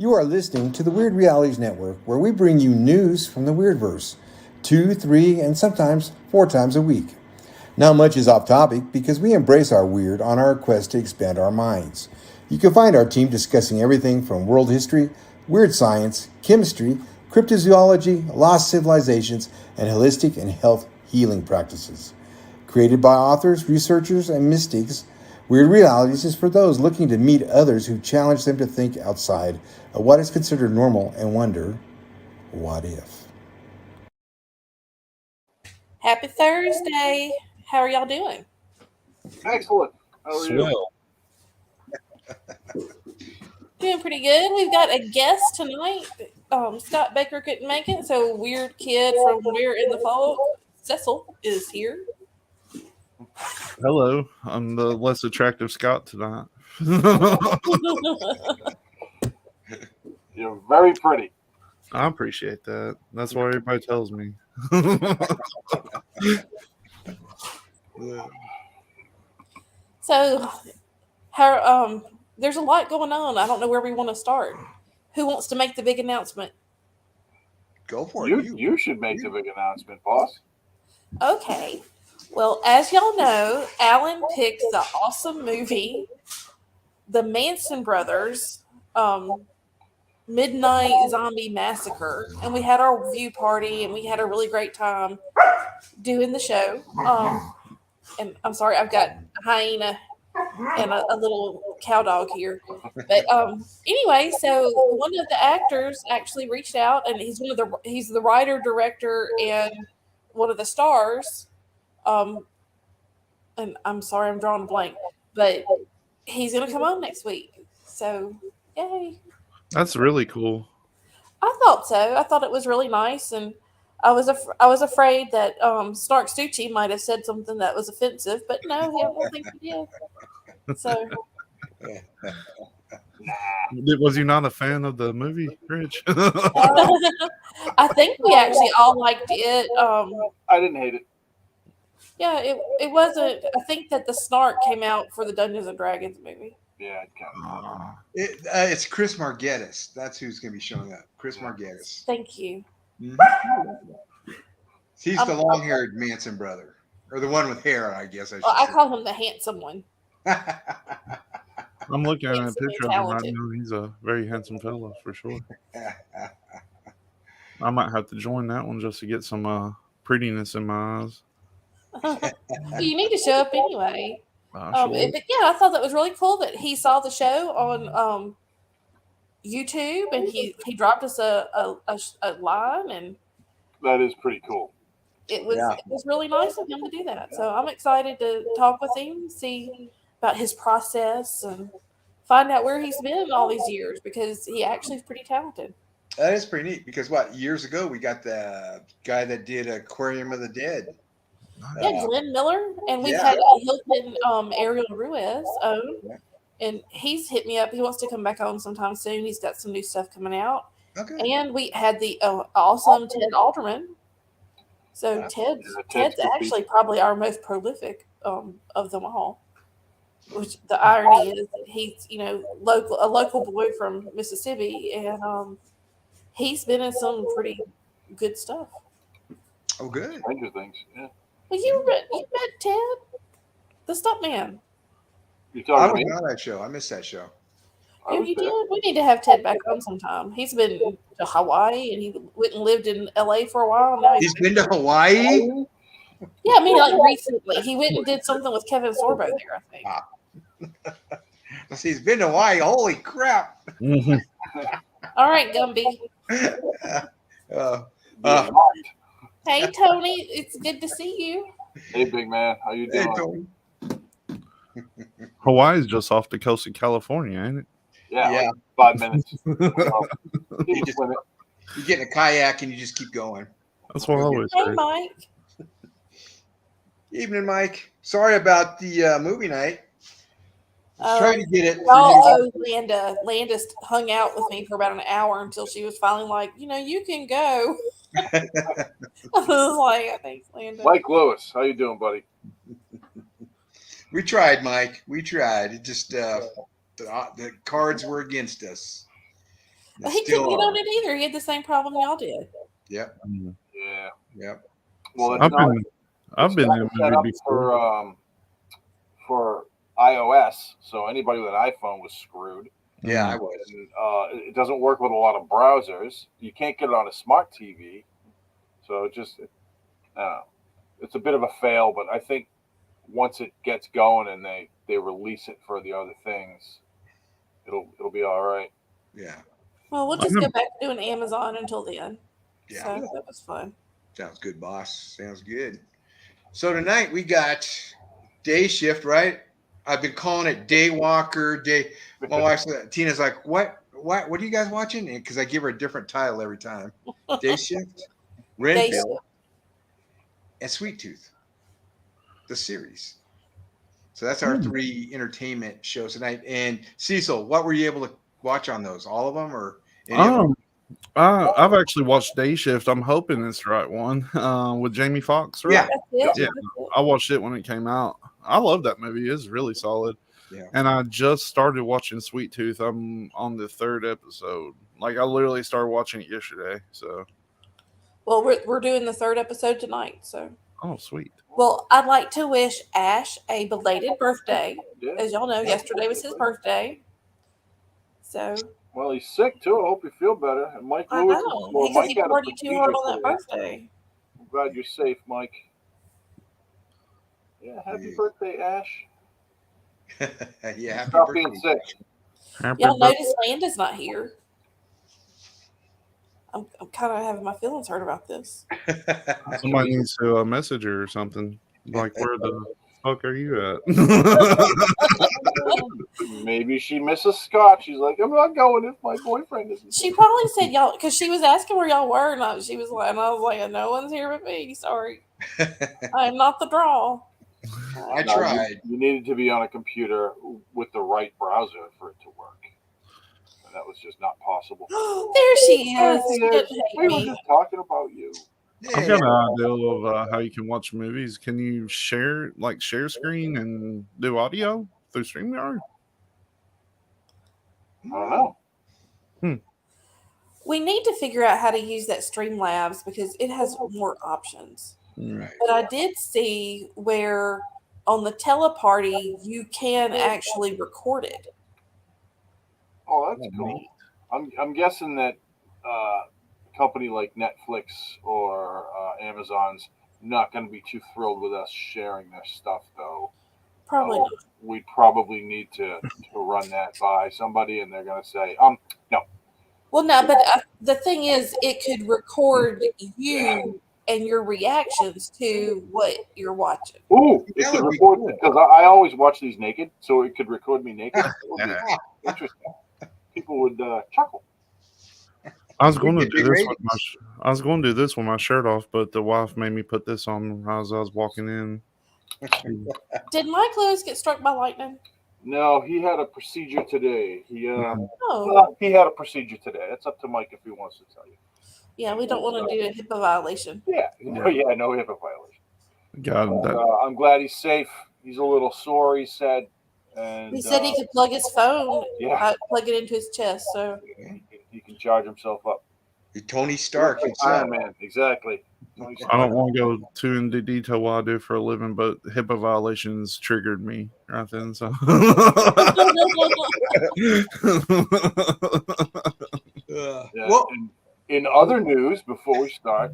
You are listening to the Weird Realities Network, where we bring you news from the Weirdverse 2, 3, and sometimes 4 times a week. Not much is off topic because we embrace our weird on our quest to expand our minds. You can find our team discussing everything from world history, weird science, chemistry, cryptozoology, lost civilizations, and holistic and health healing practices. Created by authors, researchers, and mystics, Weird Realities is for those looking to meet others who challenge them to think outside of what is considered normal and wonder, what if? Happy Thursday. How are y'all doing? Excellent. How are you? Swell. Doing pretty good. We've got a guest tonight. Scott Baker couldn't make it, so weird kid from Where in the Fall, Cecil, is here. Hello, I'm the less attractive Scott tonight. You're very pretty. I appreciate that. That's what everybody tells me. So, there's a lot going on. I don't know where we want to start. Who wants to make the big announcement? Go for it. You should make the big announcement, boss. Okay. Well, as y'all know, Alan picked the awesome movie, The Manson Brothers, Midnight Zombie Massacre, and we had our view party, and we had a really great time doing the show. And I'm sorry, I've got a hyena and a little cow dog here. But anyway, so one of the actors actually reached out, and he's the writer, director, and one of the stars. And I'm sorry, I'm drawing a blank, but he's gonna come on next week. So yay! That's really cool. I thought so. I thought it was really nice, and I was afraid that Snark Stucci might have said something that was offensive, but no, I don't think he did. So, Was you not a fan of the movie, Rich? I think we actually all liked it. I didn't hate it. Yeah, it wasn't. I think that the Snark came out for the Dungeons and Dragons movie. Yeah, it kind of. It's Chris Margettis. That's who's going to be showing up. Chris Margettis. Thank you. Mm-hmm. He's the long-haired Manson brother, or the one with hair, I guess. I call him the handsome one. I'm looking at a picture of him right talented. now. He's a very handsome fellow for sure. I might have to join that one just to get some prettiness in my eyes. You need to show up anyway. Sure. But yeah, I thought that was really cool that he saw the show on YouTube, and he dropped us a line, and That is pretty cool. it was really nice of him to do that. So I'm excited to talk with him, see about his process, and find out where he's been all these years, because he actually is pretty talented. That is pretty neat because years ago we got the guy that did Aquarium of the Dead. Yeah, Glenn Miller, and we've Yeah. had Hilton Ariel Ruiz on, and he's hit me up. He wants to come back on sometime soon. He's got some new stuff coming out. Okay. And we had the awesome Ted Alderman. So Yeah. Ted's Ted's good actually probably our most prolific of them all. Which the irony is that he's a local boy from Mississippi, and he's been in some pretty good stuff. Oh, good. Stranger Things. Yeah. Well, you met Ted, the stuntman. You I talking to was me? on that show. I missed that show. I Yeah, was you there. did. We need to have Ted back on sometime. He's been to Hawaii, and he went and lived in LA for a while. Now He's been to Hawaii. yeah, I mean, like recently, he went and did something with Kevin Sorbo there, I think. Let's see, he's been to Hawaii. Holy crap! All right, Gumby. Uh, Hey, Tony, it's good to see you. Hey, big man. How you hey, doing? Tony. Hawaii's just off the coast of California, ain't it? Yeah. Yeah. Like 5 minutes. So, You just- You get in a kayak and you just keep going. That's what I always Hey, say. Mike. Evening, Mike. Sorry about the movie night. Trying to get it. for Oh, you. Landa. Landa hung out with me for about an hour until she was finally like, you can go. I was like, thanks, Landa. Mike Lewis, how you doing, buddy? We tried, Mike. We tried. It just the cards were against us. He couldn't get on it either. He had the same problem y'all did. Yep. Yeah. Yep. Well, I've been in a set movie up before. for iOS, so anybody with an iPhone was screwed. Yeah, I was. And, it doesn't work with a lot of browsers. You can't get it on a smart TV, so it's a bit of a fail. But I think once it gets going and they release it for the other things, it'll be all right. Yeah. Well, we'll just go back to doing Amazon until then. Yeah. So that was fun. Sounds good, boss. Sounds good. So tonight we got day shift, right? I've been calling it day walker, day. My wife, Tina's like, what are you guys watching? Because I give her a different title every time. Day shift, Renfield, and Sweet Tooth, the series. So that's our 3 entertainment shows tonight. And Cecil, what were you able to watch on those? All of them or any of them? I've actually watched Day Shift. I'm hoping it's the right one with Jamie Foxx, right? Yeah. Yeah. I watched it when it came out. I love that movie. It's really solid. Yeah. And I just started watching Sweet Tooth. I'm on the 3rd episode. Like I literally started watching it yesterday. So. Well, we're doing the 3rd episode tonight. So. Oh, sweet. Well, I'd like to wish Ash a belated birthday. Yeah. As y'all know, yesterday was his birthday. So. Well, he's sick too. I hope you feel better. And Mike I Lewis, know. well, Because Mike he had a partied too hard on that procedure birthday. I'm glad you're safe, Mike. Yeah, happy birthday, Ash. Yeah, happy Stop birthday. being sick. Y'all notice Landa's not here. I'm kind of having my feelings hurt about this. Somebody needs to message her or something. Like, where the fuck are you at? Maybe she misses Scott. She's like, I'm not going if my boyfriend isn't. She probably said y'all, because she was asking where y'all were, and I was like, no one's here but me. Sorry, I'm not the draw. I tried. You needed to be on a computer with the right browser for it to work. And that was just not possible. There she is. She didn't hate We were me. just talking about you. I've got an idea of how you can watch movies. Can you share screen and do audio through StreamYard? I don't know. We need to figure out how to use that Streamlabs because it has more options. Right. But I did see where on the teleparty you can actually record it. Oh, that's cool. I'm guessing that a company like Netflix or Amazon's not going to be too thrilled with us sharing their stuff, though. Probably not. We probably need to run that by somebody, and they're going to say, no. Well, no, but the thing is, it could record you and your reactions to what you're watching. Ooh, it could record because I always watch these naked, so it could record me naked. It would be interesting. People would chuckle. I was going to do this. I was going to do this with my shirt off, but the wife made me put this on as I was walking in. Did Mike Lewis get struck by lightning? No, he had a procedure today. He had a procedure today. It's up to Mike if he wants to tell you. Yeah, we don't want to do a HIPAA violation. No HIPAA violation. God, I'm glad he's safe. He's a little sore, he said. And he said he could plug his phone, plug it into his chest, so he can charge himself up. Tony Stark. Iron Man, exactly. I don't want to go too into detail what I do for a living, but HIPAA violations triggered me right then. So, well, in other news, before we start,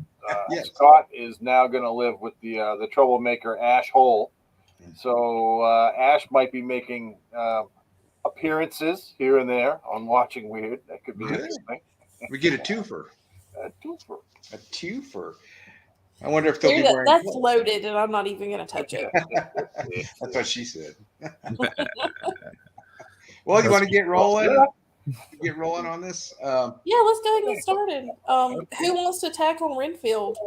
Scott is now going to live with the troublemaker Ash Hole. So Ash might be making appearances here and there on Watching Weird. That could be interesting. We get a twofer. A twofer. I wonder if they'll be wearing. That's loaded, and I'm not even going to touch it. That's what she said. Well, you want to get rolling? Get rolling on this? Yeah, let's go ahead and get started. Who wants to tackle Renfield?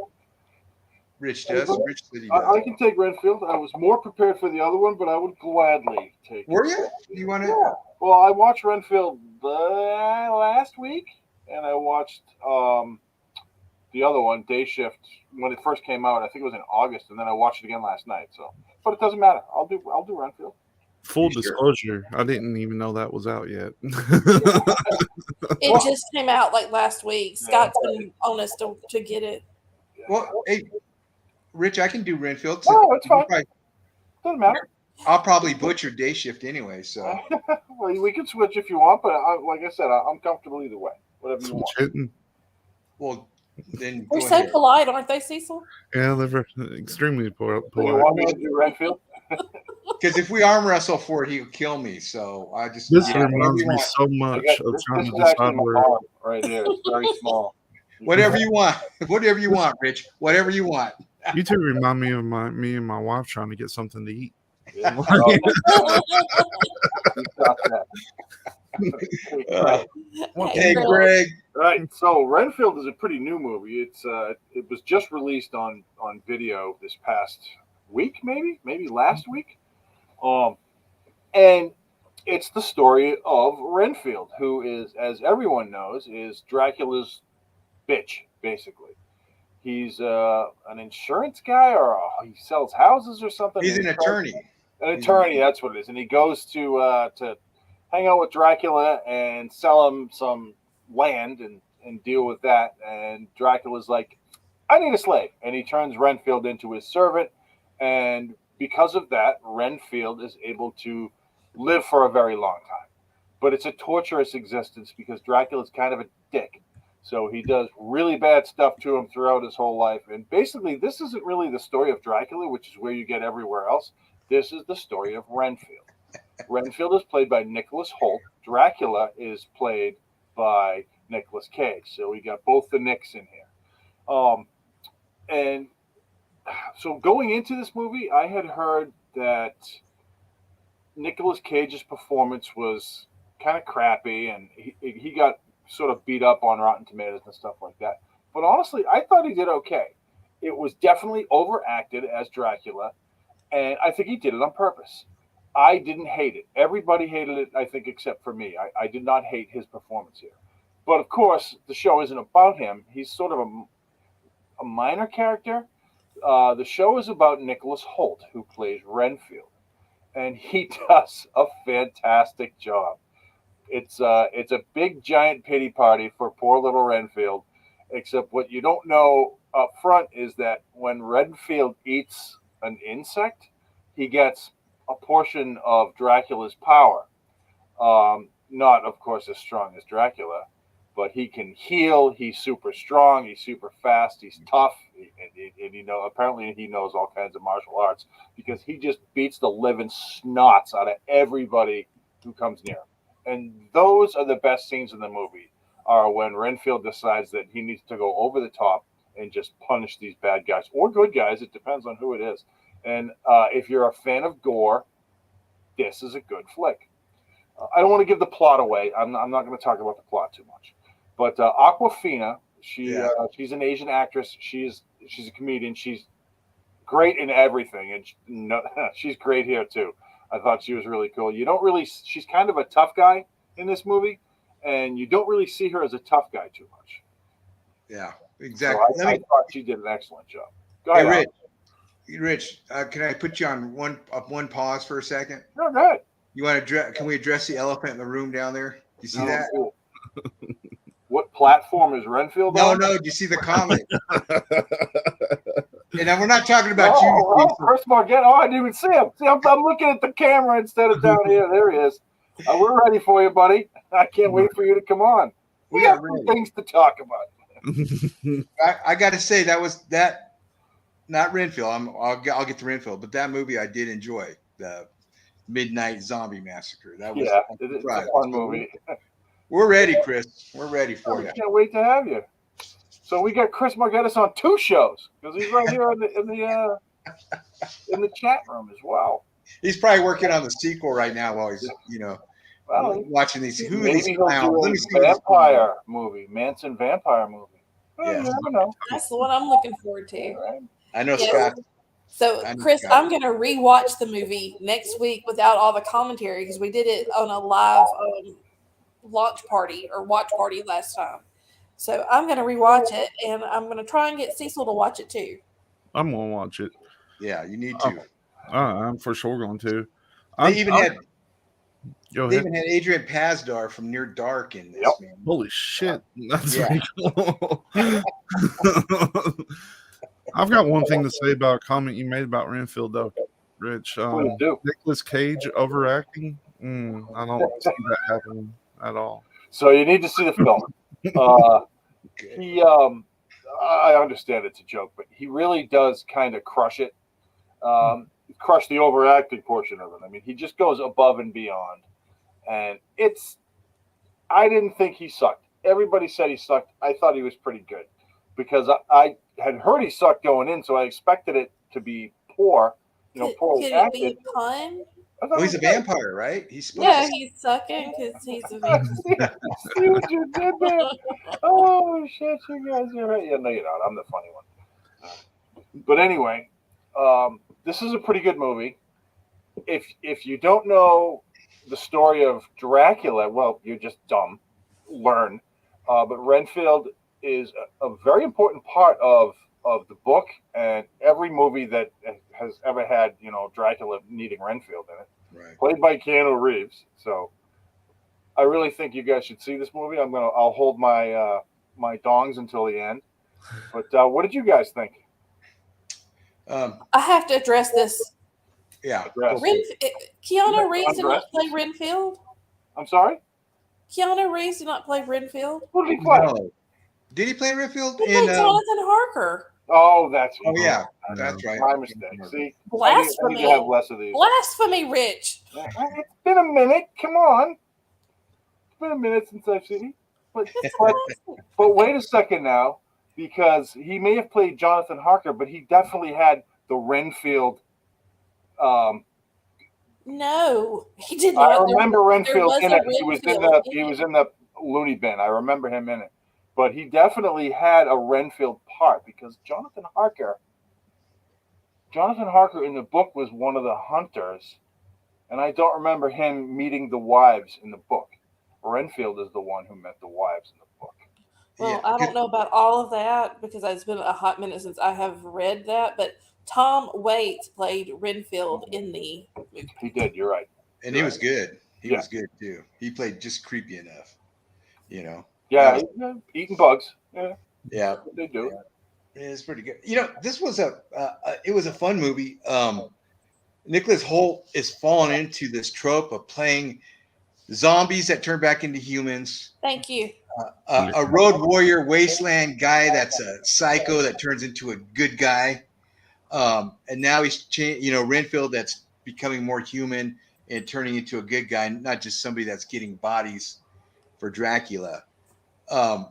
Rich does. Rich said he does. I can take Renfield. I was more prepared for the other one, but I would gladly take it. Were you? You want to? Yeah. Well, I watched Renfield last week, and I watched the other one, Day Shift, when it first came out. I think it was in August, and then I watched it again last night. So, but it doesn't matter. I'll do Renfield. Full disclosure, I didn't even know that was out yet. It just came out like last week. Scott's been on us to get it. Well, hey, Rich, I can do Renfield. Oh, it's fine. Doesn't matter. I'll probably butcher Day Shift anyway. So well, we can switch if you want, but like I said, I'm comfortable either way. Whatever you want. Well, then they're so polite, aren't they, Cecil? Yeah, they're extremely polite. You want me to do Renfield? Because if we arm wrestle for it, he'll kill me. So I just this reminds me so much of trying to decide where. Right here, it's very small. Whatever you want, Rich. Whatever you want. You two remind me of me and my wife trying to get something to eat. Yeah. Hey, Greg. Right. So Renfield is a pretty new movie. It was just released on video this past week, maybe last week. And it's the story of Renfield, who is, as everyone knows, is Dracula's bitch, basically. He's an insurance guy, or he sells houses or something. He's an attorney. An attorney, that's what it is. And he goes to hang out with Dracula and sell him some land and deal with that. And Dracula's like, I need a slave. And he turns Renfield into his servant. And because of that, Renfield is able to live for a very long time. But it's a torturous existence because Dracula's kind of a dick. So he does really bad stuff to him throughout his whole life. And basically, this isn't really the story of Dracula, which is where you get everywhere else. This is the story of Renfield. Renfield is played by Nicholas Hoult. Dracula is played by Nicolas Cage. So we got both the Nicks in here. And so going into this movie, I had heard that Nicolas Cage's performance was kind of crappy, and he got sort of beat up on Rotten Tomatoes and stuff like that. But honestly, I thought he did okay. It was definitely overacted as Dracula, and I think he did it on purpose. I didn't hate it. Everybody hated it, I think, except for me. I did not hate his performance here. But of course, the show isn't about him. He's sort of a minor character. The show is about Nicholas Hoult, who plays Renfield, and he does a fantastic job. It's a big giant pity party for poor little Renfield, except what you don't know up front is that when Renfield eats an insect, he gets a portion of Dracula's power. Not, of course, as strong as Dracula, but he can heal. He's super strong. He's super fast. He's tough. And apparently he knows all kinds of martial arts because he just beats the living snots out of everybody who comes near him. And those are the best scenes in the movie, are when Renfield decides that he needs to go over the top and just punish these bad guys or good guys. It depends on who it is. And if you're a fan of gore, this is a good flick. I don't want to give the plot away. I'm not going to talk about the plot too much. But Awkwafina, she's an Asian actress. She's a comedian. She's great in everything, and she's great here too. I thought she was really cool. She's kind of a tough guy in this movie, and you don't really see her as a tough guy too much. Yeah, exactly. So I thought she did an excellent job. Go ahead, Rich, can I put you on one pause for a second? No, go ahead. You want to can we address the elephant in the room down there? You see that? Cool. What platform is Renfield on? No. Do you see the comment? And we're not talking about you. Chris Margett. I didn't even see him. See, I'm looking at the camera instead of down here. There he is. We're ready for you, buddy. I can't wait for you to come on. We got things to talk about. I got to say that not Renfield. I'll get to Renfield, but that movie I did enjoy, the Midnight Zombie Massacre. That was it's a fun movie. We're ready, Chris. We're ready for you. I can't wait to have you. So we got Chris Margettis on 2 shows because he's right here in the chat room as well. He's probably working on the sequel right now while he's watching these. Who are these clowns? Let me see. Vampire movie, Manson vampire movie. Yeah, you never know. That's the one I'm looking forward to. Right. I know Scott. So, Chris, I'm going to rewatch the movie next week without all the commentary because we did it on a live launch party or watch party last time. So I'm going to rewatch it, and I'm going to try and get Cecil to watch it too. I'm going to watch it. Yeah, you need to. I'm for sure going to. They even had Adrian Pazdar from Near Dark in this, man. Holy shit. That's pretty cool. I've got one thing to say about a comment you made about Renfield, though, Rich. Nicolas Cage overacting. I don't see that happening at all. So you need to see the film. I understand it's a joke, but he really does kind of crush it. Crush the overacting portion of it. I mean, he just goes above and beyond. And I didn't think he sucked. Everybody said he sucked. I thought he was pretty good because I had heard he sucked going in, so I expected it to be poor, poorly acted. Could it be a pun? Oh, he's a vampire, right? He's he's sucking because he's a vampire. See what you did there? Oh, shit, you guys are right. Yeah, no, you're not. I'm the funny one. But anyway, this is a pretty good movie. If you don't know the story of Dracula, well, you're just dumb. Learn. But Renfield is a very important part of the book and every movie that has ever had, Dracula needing Renfield in it. Right. Played by Keanu Reeves. So I really think you guys should see this movie. I'll hold my my dongs until the end. But what did you guys think? I have to address this. Yeah. Keanu Reeves did not play Renfield. I'm sorry? Keanu Reeves did not play Renfield. Who did he play? No. Did he play Renfield? He played Jonathan Harker. Oh, that's yeah. That's right. My mistake. See? Blasphemy. I need to have less of these. Blasphemy, Rich. It's been a minute. Come on. It's been a minute since I've seen him. But wait a second now, because he may have played Jonathan Harker, but he definitely had the Renfield. No, he did not. I remember Renfield in it. He was in the loony bin. I remember him in it. But he definitely had a Renfield part because Jonathan Harker in the book was one of the hunters, and I don't remember him meeting the wives in the book. Renfield is the one who met the wives in the book. Well, I don't know about all of that because it's been a hot minute since I have read that, but Tom Waits played Renfield in the movie. He did, you're right. And he was good. He was good too. He played just creepy enough, Yeah, eating bugs. Yeah, they do. It's pretty good. This was it was a fun movie. Nicholas Hoult is falling into this trope of playing zombies that turn back into humans. Thank you. A road warrior, wasteland guy that's a psycho that turns into a good guy. And now he's Renfield that's becoming more human and turning into a good guy, not just somebody that's getting bodies for Dracula.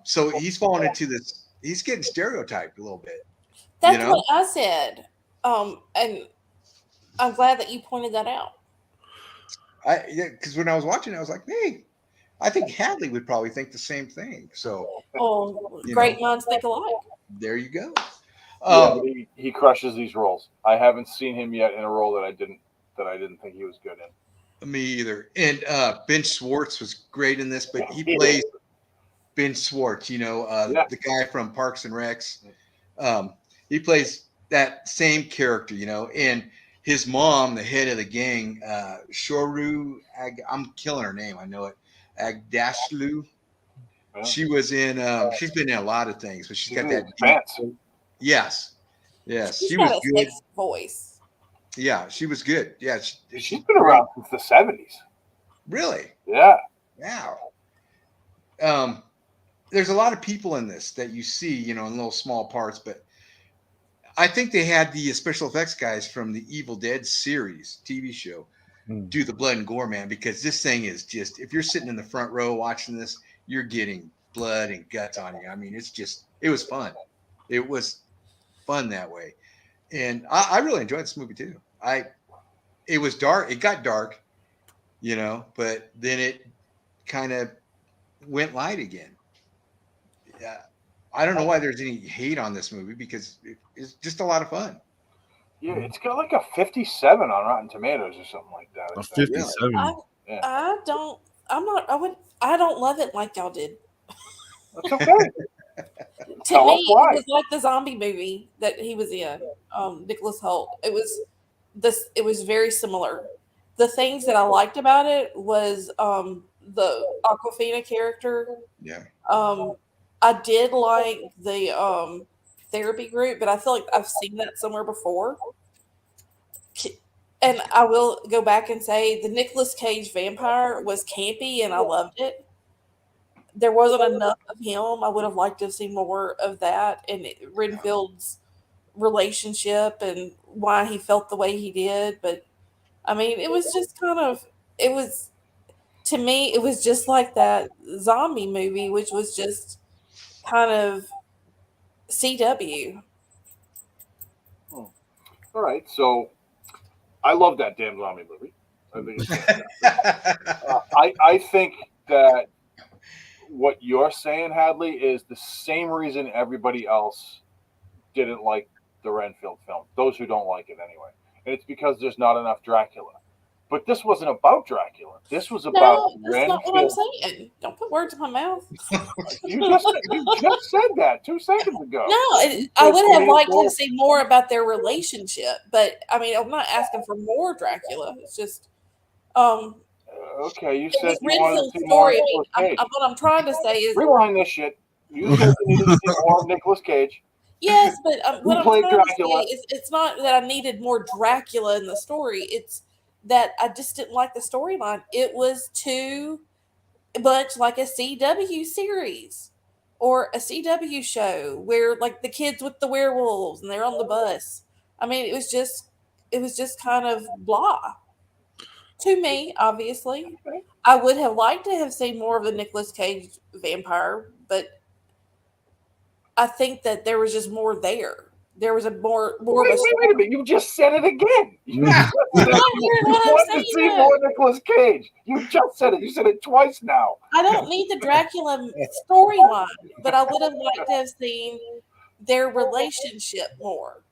So he's falling into this. He's getting stereotyped a little bit. That's what I said. And I'm glad that you pointed that out. Because when I was watching, I was like, hey, I think Hadley would probably think the same thing. So, great minds think alike. There you go. He crushes these roles. I haven't seen him yet in a role that I didn't think he was good in. Me either. And Ben Schwartz was great in this, but he plays Ben Schwartz, the guy from Parks and Recs. He plays that same character, and his mom, the head of the gang, Shoru, I'm killing her name, I know it, Agdashlu. Yeah. She was in, she's been in a lot of things, but she's got that. Pants. Yes. She's she got was a good. sexy voice. Yeah, she was good. Yeah, she's been around since the 70s. Really? Yeah. Wow. There's a lot of people in this that you see, in little small parts, but I think they had the special effects guys from the Evil Dead series TV show do the blood and gore, man, because this thing is just, if you're sitting in the front row watching this, you're getting blood and guts on you. I mean, it was fun. It was fun that way. And I really enjoyed this movie too. It was dark. It got dark, but then it kind of went light again. Yeah. I don't know why there's any hate on this movie because it's just a lot of fun. Yeah, it's got like a 57 on Rotten Tomatoes or something like that. A 57. I don't love it like y'all did. That's okay. To me, it was like the zombie movie that he was in, Nicholas Hoult. It was very similar. the things that I liked about it was the Aquafina character. Yeah. I did like the therapy group, but I feel like I've seen that somewhere before. And I will go back and say the Nicolas Cage vampire was campy, and I loved it. There wasn't enough of him. I would have liked to have seen more of that and Renfield's relationship and why he felt the way he did. But I mean, it was just kind of it was to me, it was just like that zombie movie, which was just kind of CW. All right, so I love that damn zombie movie. I think I think that what you're saying, Hadley, is the same reason everybody else didn't like the Renfield film. Those who don't like it anyway, and it's because there's not enough Dracula. But this wasn't about Dracula. This was about No, that's Renfield. not what I'm saying. Don't put words in my mouth. You just said that 2 seconds ago. No, I would have liked to see more about their relationship, but I mean, I'm not asking for more Dracula. It's just, okay, you said you wanted to see story. more Nicolas Cage. What I'm trying to say is rewind this shit. You said you needed to see more Nicolas Cage. yes, but what I'm trying Dracula? to say is it's not that I needed more Dracula in the story. It's that I just didn't like the storyline. It was too much like a CW series or a CW show where like the kids with the werewolves and they're on the bus. I mean, it was just kind of blah to me. Obviously, I would have liked to have seen more of the Nicolas Cage vampire, but I think that there was just more there. There was a more wait, of a wait a minute. You just said it again. You wanted to see more Nicolas Cage. You just said it. You said it twice now. I don't need the Dracula storyline, but I would have liked to have seen their relationship more.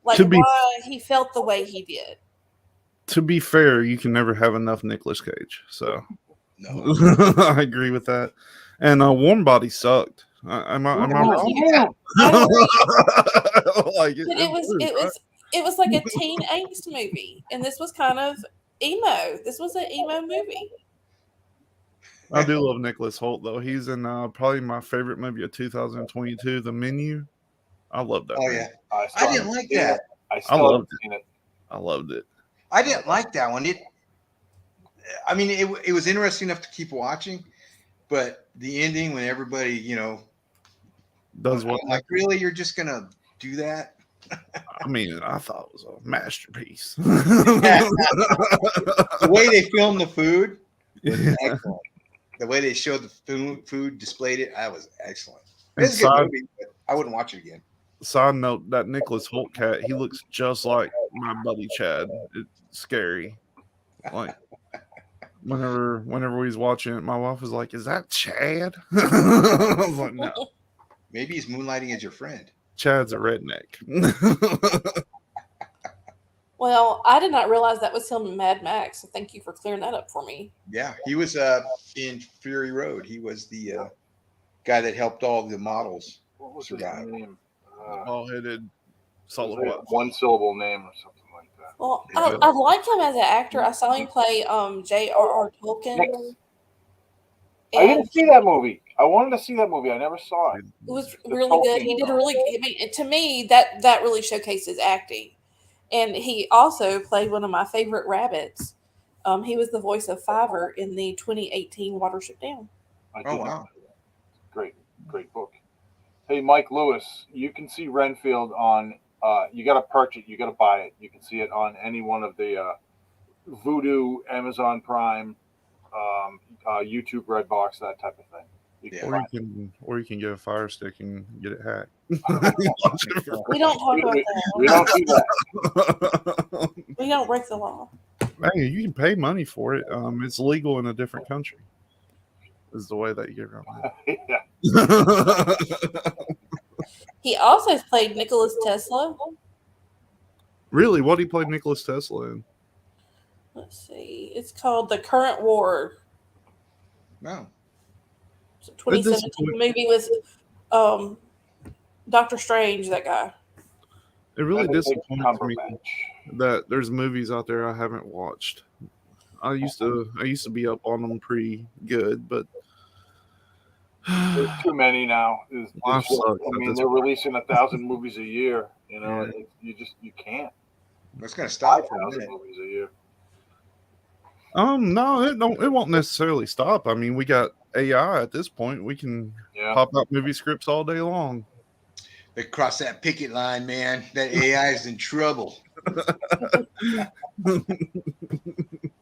Like why he felt the way he did. To be fair, you can never have enough Nicolas Cage. So no. I agree with that. And Warm Body sucked. Am I wrong? Yeah. Like it was like a teen angst movie, and this was kind of emo. This was an emo movie. I do love Nicholas Hoult though. He's in probably my favorite movie of 2022, The Menu. I love that. Oh movie. yeah, I didn't like that. I loved it. I loved it. I didn't like that one. I mean, it was interesting enough to keep watching, but the ending when everybody, does what? Like, really, you're just gonna do that? I mean, I thought it was a masterpiece. The way they filmed the food was excellent. The way they showed the food, displayed it, that was excellent. It's a good movie, but I wouldn't watch it again. Side note: that Nicholas Hoult cat, he looks just like my buddy Chad. It's scary. Like whenever we was watching it, my wife was like, "Is that Chad?" I was like, "No." Maybe he's moonlighting as your friend. Chad's a redneck. Well, I did not realize that was him in Mad Max. So thank you for clearing that up for me. Yeah, he was in Fury Road. He was the guy that helped all the models survive. Ball-headed, solid one syllable name or something like that. Well, I like him as an actor. I saw him play J.R.R. Tolkien. I didn't see that movie. I wanted to see that movie. I never saw it. It was really good. He did really. I mean, to me, that really showcased his acting, and he also played one of my favorite rabbits. He was the voice of Fiverr in the 2018 Watership Down. Oh wow! Great book. Hey, Mike Lewis, you can see Renfield on. You got to purchase. You got to buy it. You can see it on any one of the Vudu, Amazon Prime, YouTube, Redbox, that type of thing. Or you can get a Fire Stick and get it hacked. We don't talk about that. We don't do that. We don't break the law. Hey, you can pay money for it. It's legal in a different country. Is the way that you get around it. He also played Nicholas Tesla. Really? What he played Nicholas Tesla in? Let's see. It's called The Current War. Wow. It's a 2017 movie with Doctor Strange, that guy. It really disappoints me that there's movies out there I haven't watched. I used to be up on them pretty good, but There's too many now. Life sucks I at mean, this they're point. releasing 1,000 movies a year. You know, Yeah. you can't. That's gonna stop for a 5,000 minute. movies a year. No, it won't necessarily stop. I mean, we got AI at this point. We can pop out movie scripts all day long. They cross that picket line, man. That AI is in trouble.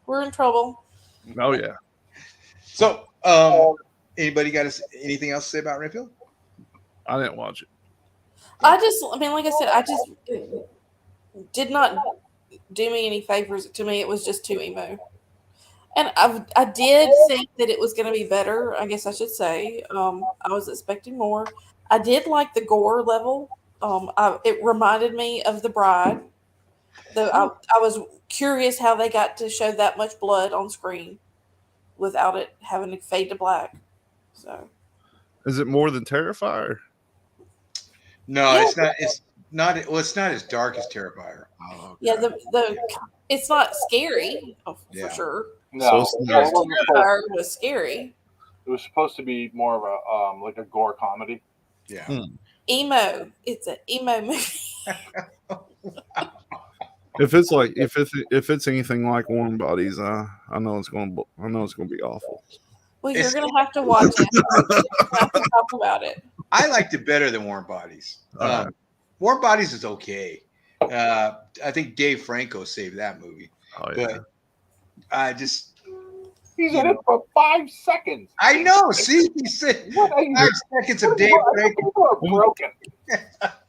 We're in trouble. Oh yeah. So, anybody got anything else to say about Renfield? I didn't watch it. I mean, like I said, I just did not do me any favors. To me, it was just too emo. And I did think that it was going to be better. I guess I should say. I was expecting more. I did like the gore level. It reminded me of The Bride. I was curious how they got to show that much blood on screen without it having to fade to black. So, is it more than Terrifier? No, yeah. It's not. It's not. Well, it's not as dark as Terrifier. Oh, okay. Yeah, it's not scary for sure. No, Terrifier was scary. It was supposed to be more of a like a gore comedy. Yeah. Emo. It's an emo movie. If it's anything like Warm Bodies, I know it's going to be awful. Well, you're going to have to watch it. We'll have to talk about it. I liked it better than Warm Bodies. Warm Bodies is okay. I think Dave Franco saved that movie. Oh yeah. But I just. He's in it for 5 seconds. I know. See, he said 5 seconds of Dave Franco. People are broken.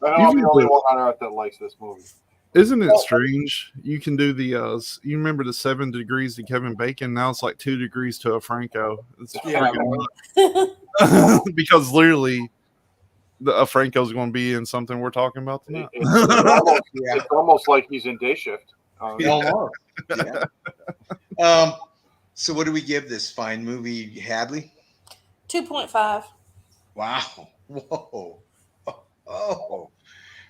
I'm the only one on earth that likes this movie. Isn't it strange? You can do the you remember the 7 degrees to Kevin Bacon? Now it's like 2 degrees to a Franco. It's because literally a Franco's going to be in something we're talking about tonight. It's almost like he's in Day Shift. Yeah. So what do we give this fine movie, Hadley? 2.5. Wow. Whoa. Oh.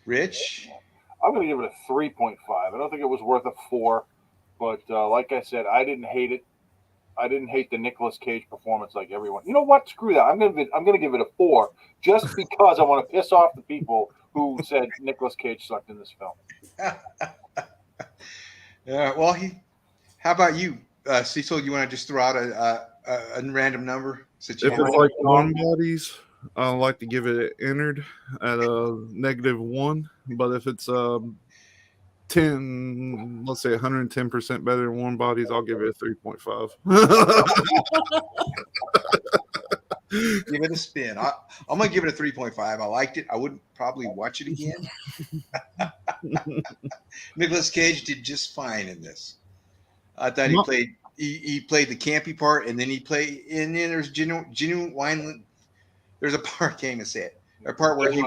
Rich? I'm going to give it a 3.5. I don't think it was worth a 4, but like I said, I didn't hate it. I didn't hate the Nicolas Cage performance like everyone. You know what? Screw that. I'm going to give it a 4 just because I want to piss off the people who said Nicolas Cage sucked in this film. Well, how about you, Cecil? You want to just throw out a random number? If it's like Warm Bodies, I like to give it entered at a -1. But if it's 10, let's say 110% better than Warm Bodies, I'll give it a 3.5. Give it a spin. I'm gonna give it a 3.5. I liked it. I wouldn't probably watch it again. Nicolas Cage did just fine in this. I thought he played the campy part, and then and then there's genuine wine. There's a part, can't even say it. A part where he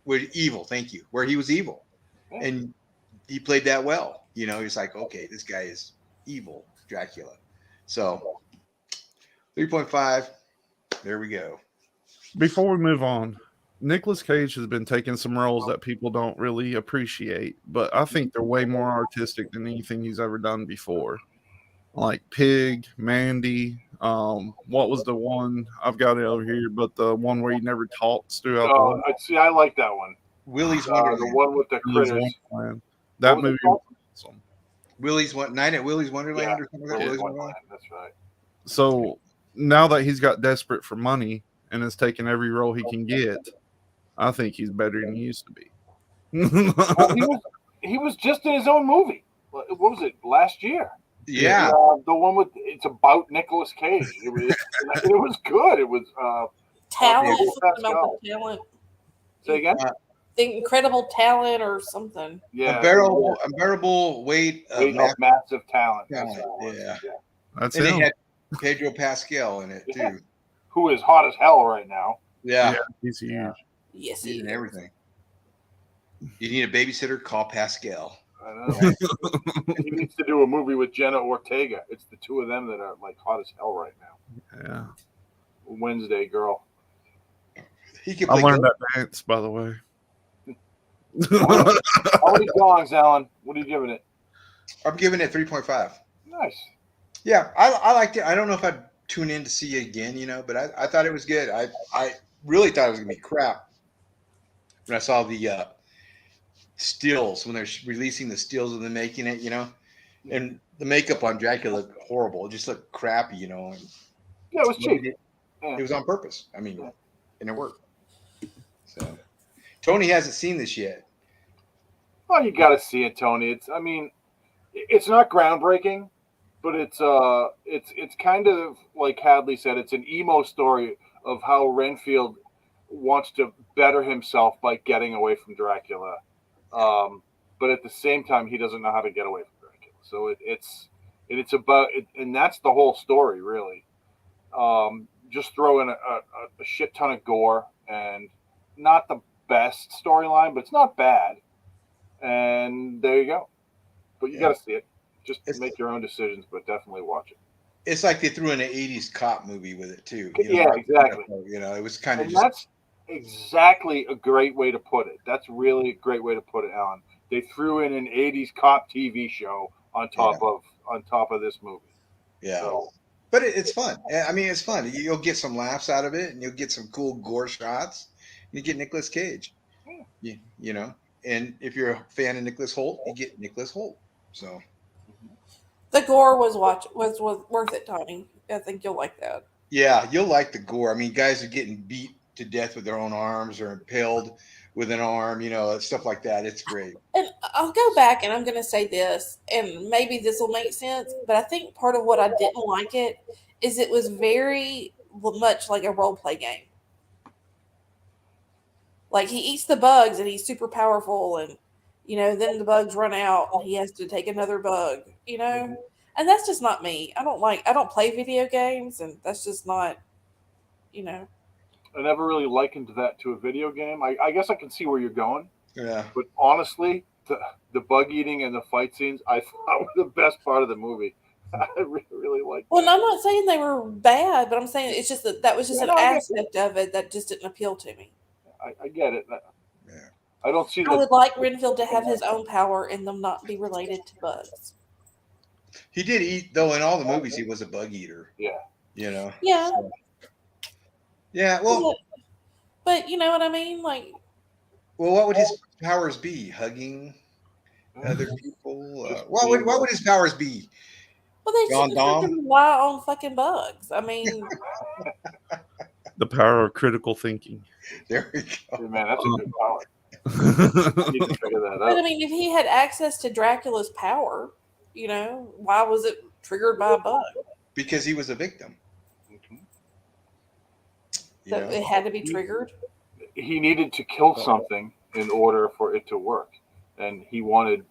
was evil. Thank you. Where he was evil, and he played that well. You know, he's like, okay, this guy is evil, Dracula. So 3.5. There we go. Before we move on, Nicolas Cage has been taking some roles that people don't really appreciate, but I think they're way more artistic than anything he's ever done before. Like Pig, Mandy. What was the one? I've got it over here, but the one where he never talks throughout the whole. See, I like that one. Willy's Wonderland. The one with the critters. That movie was awesome. Night at Willy's Wonderland or something like that. Willy's Wonderland. That's right. So now that he's got desperate for money and is taking every role he can get, I think he's better than he used to be. He was just in his own movie. What was it? Last year. Yeah. The one with it's about Nicolas Cage. It was good. It was talent. Talent. Say again. The incredible talent or something. Yeah. Unbearable weight of massive talent. Yeah. That's and him. He had Pedro Pascal in it too. Who is hot as hell right now. Yeah. He's huge. Yes, he's in everything. You need a babysitter? Call Pascal. I know. He needs to do a movie with Jenna Ortega. It's the two of them that are like hot as hell right now. Yeah. Wednesday girl. I learned that dance, by the way. How many dogs, Alan? What are you giving it? I'm giving it 3.5. Nice. Yeah, I liked it. I don't know if I'd tune in to see it again, but I thought it was good. I really thought it was gonna be crap when I saw the stills when they're releasing the stills and then making it, and the makeup on Dracula looked horrible. It just looked crappy, and Yeah, it was cheap. It was on purpose. I mean, and it worked. So Tony hasn't seen this yet. Well, you got to see it, Tony. It's not groundbreaking, but it's kind of like Hadley said. It's an emo story of how Renfield wants to better himself by getting away from Dracula, but at the same time, he doesn't know how to get away from Dracula. So it's about it, and that's the whole story, really. Just throw in a shit ton of gore and not the best storyline, but it's not bad. And there you go. But you got to see it. Just make your own decisions, but definitely watch it. It's like they threw in an '80s cop movie with it too. Yeah, exactly. It was kind of. That's exactly a great way to put it. That's really a great way to put it, Alan. They threw in an '80s cop TV show on top of this movie. Yeah. So, but it's fun. I mean, it's fun. You'll get some laughs out of it, and you'll get some cool gore shots. You get Nicolas Cage. Yeah. And if you're a fan of Nicholas Hoult, you get Nicholas Hoult. So the gore was worth it, Tony. I think you'll like that. Yeah, you'll like the gore. I mean, guys are getting beat to death with their own arms or impaled with an arm, stuff like that. It's great. And I'll go back and I'm going to say this, and maybe this will make sense, but I think part of what I didn't like it is it was very much like a role play game. Like he eats the bugs and he's super powerful, and then the bugs run out and he has to take another bug, and that's just not me. I don't play video games, and that's just not, I never really likened that to a video game. I guess I can see where you're going. Yeah. But honestly, the bug eating and the fight scenes I thought were the best part of the movie. I really liked. Well, I'm not saying they were bad, but I'm saying it's just that was just an aspect of it that just didn't appeal to me. I get it. Yeah. I don't see. I would like Renfield to have his own power and them not be related to bugs. He did eat, though. In all the movies, he was a bug eater. Yeah. Yeah. So, yeah. Well. But you know what I mean, like. Well, what would his powers be? Hugging other people? What would his powers be? Well, they just fucking rely on fucking bugs. I mean. The power of critical thinking. There we go. Man, that's a good power. I need to figure that out. But I mean, if he had access to Dracula's power, why was it triggered by a bug? Because he was a victim. So it had to be triggered? He needed to kill something in order for it to work. And he wanted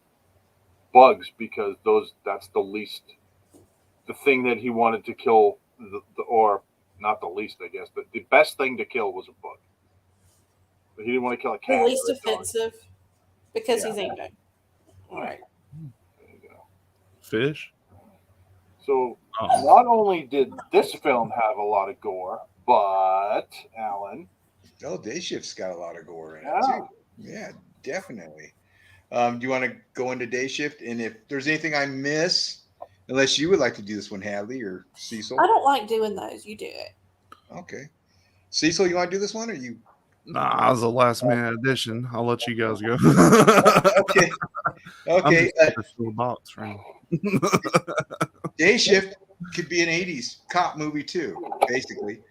bugs because that's the thing that he wanted to kill, or not the least, I guess, but the best thing to kill was a bug. But he didn't want to kill a cat. The least offensive because he's Emo. All right. There you go. Fish. So not only did this film have a lot of gore, but Alan. Oh, Day Shift's got a lot of gore in it Yeah. too. Yeah, definitely. Do you want to go into Day Shift? And if there's anything I miss, unless you would like to do this one, Hadley or Cecil? I don't like doing those. You do it. Okay. Cecil, you want to do this one or you? Nah, I was a last minute addition. I'll let you guys go. Okay. Okay. The box, right? Day Shift could be an 80s cop movie too, basically.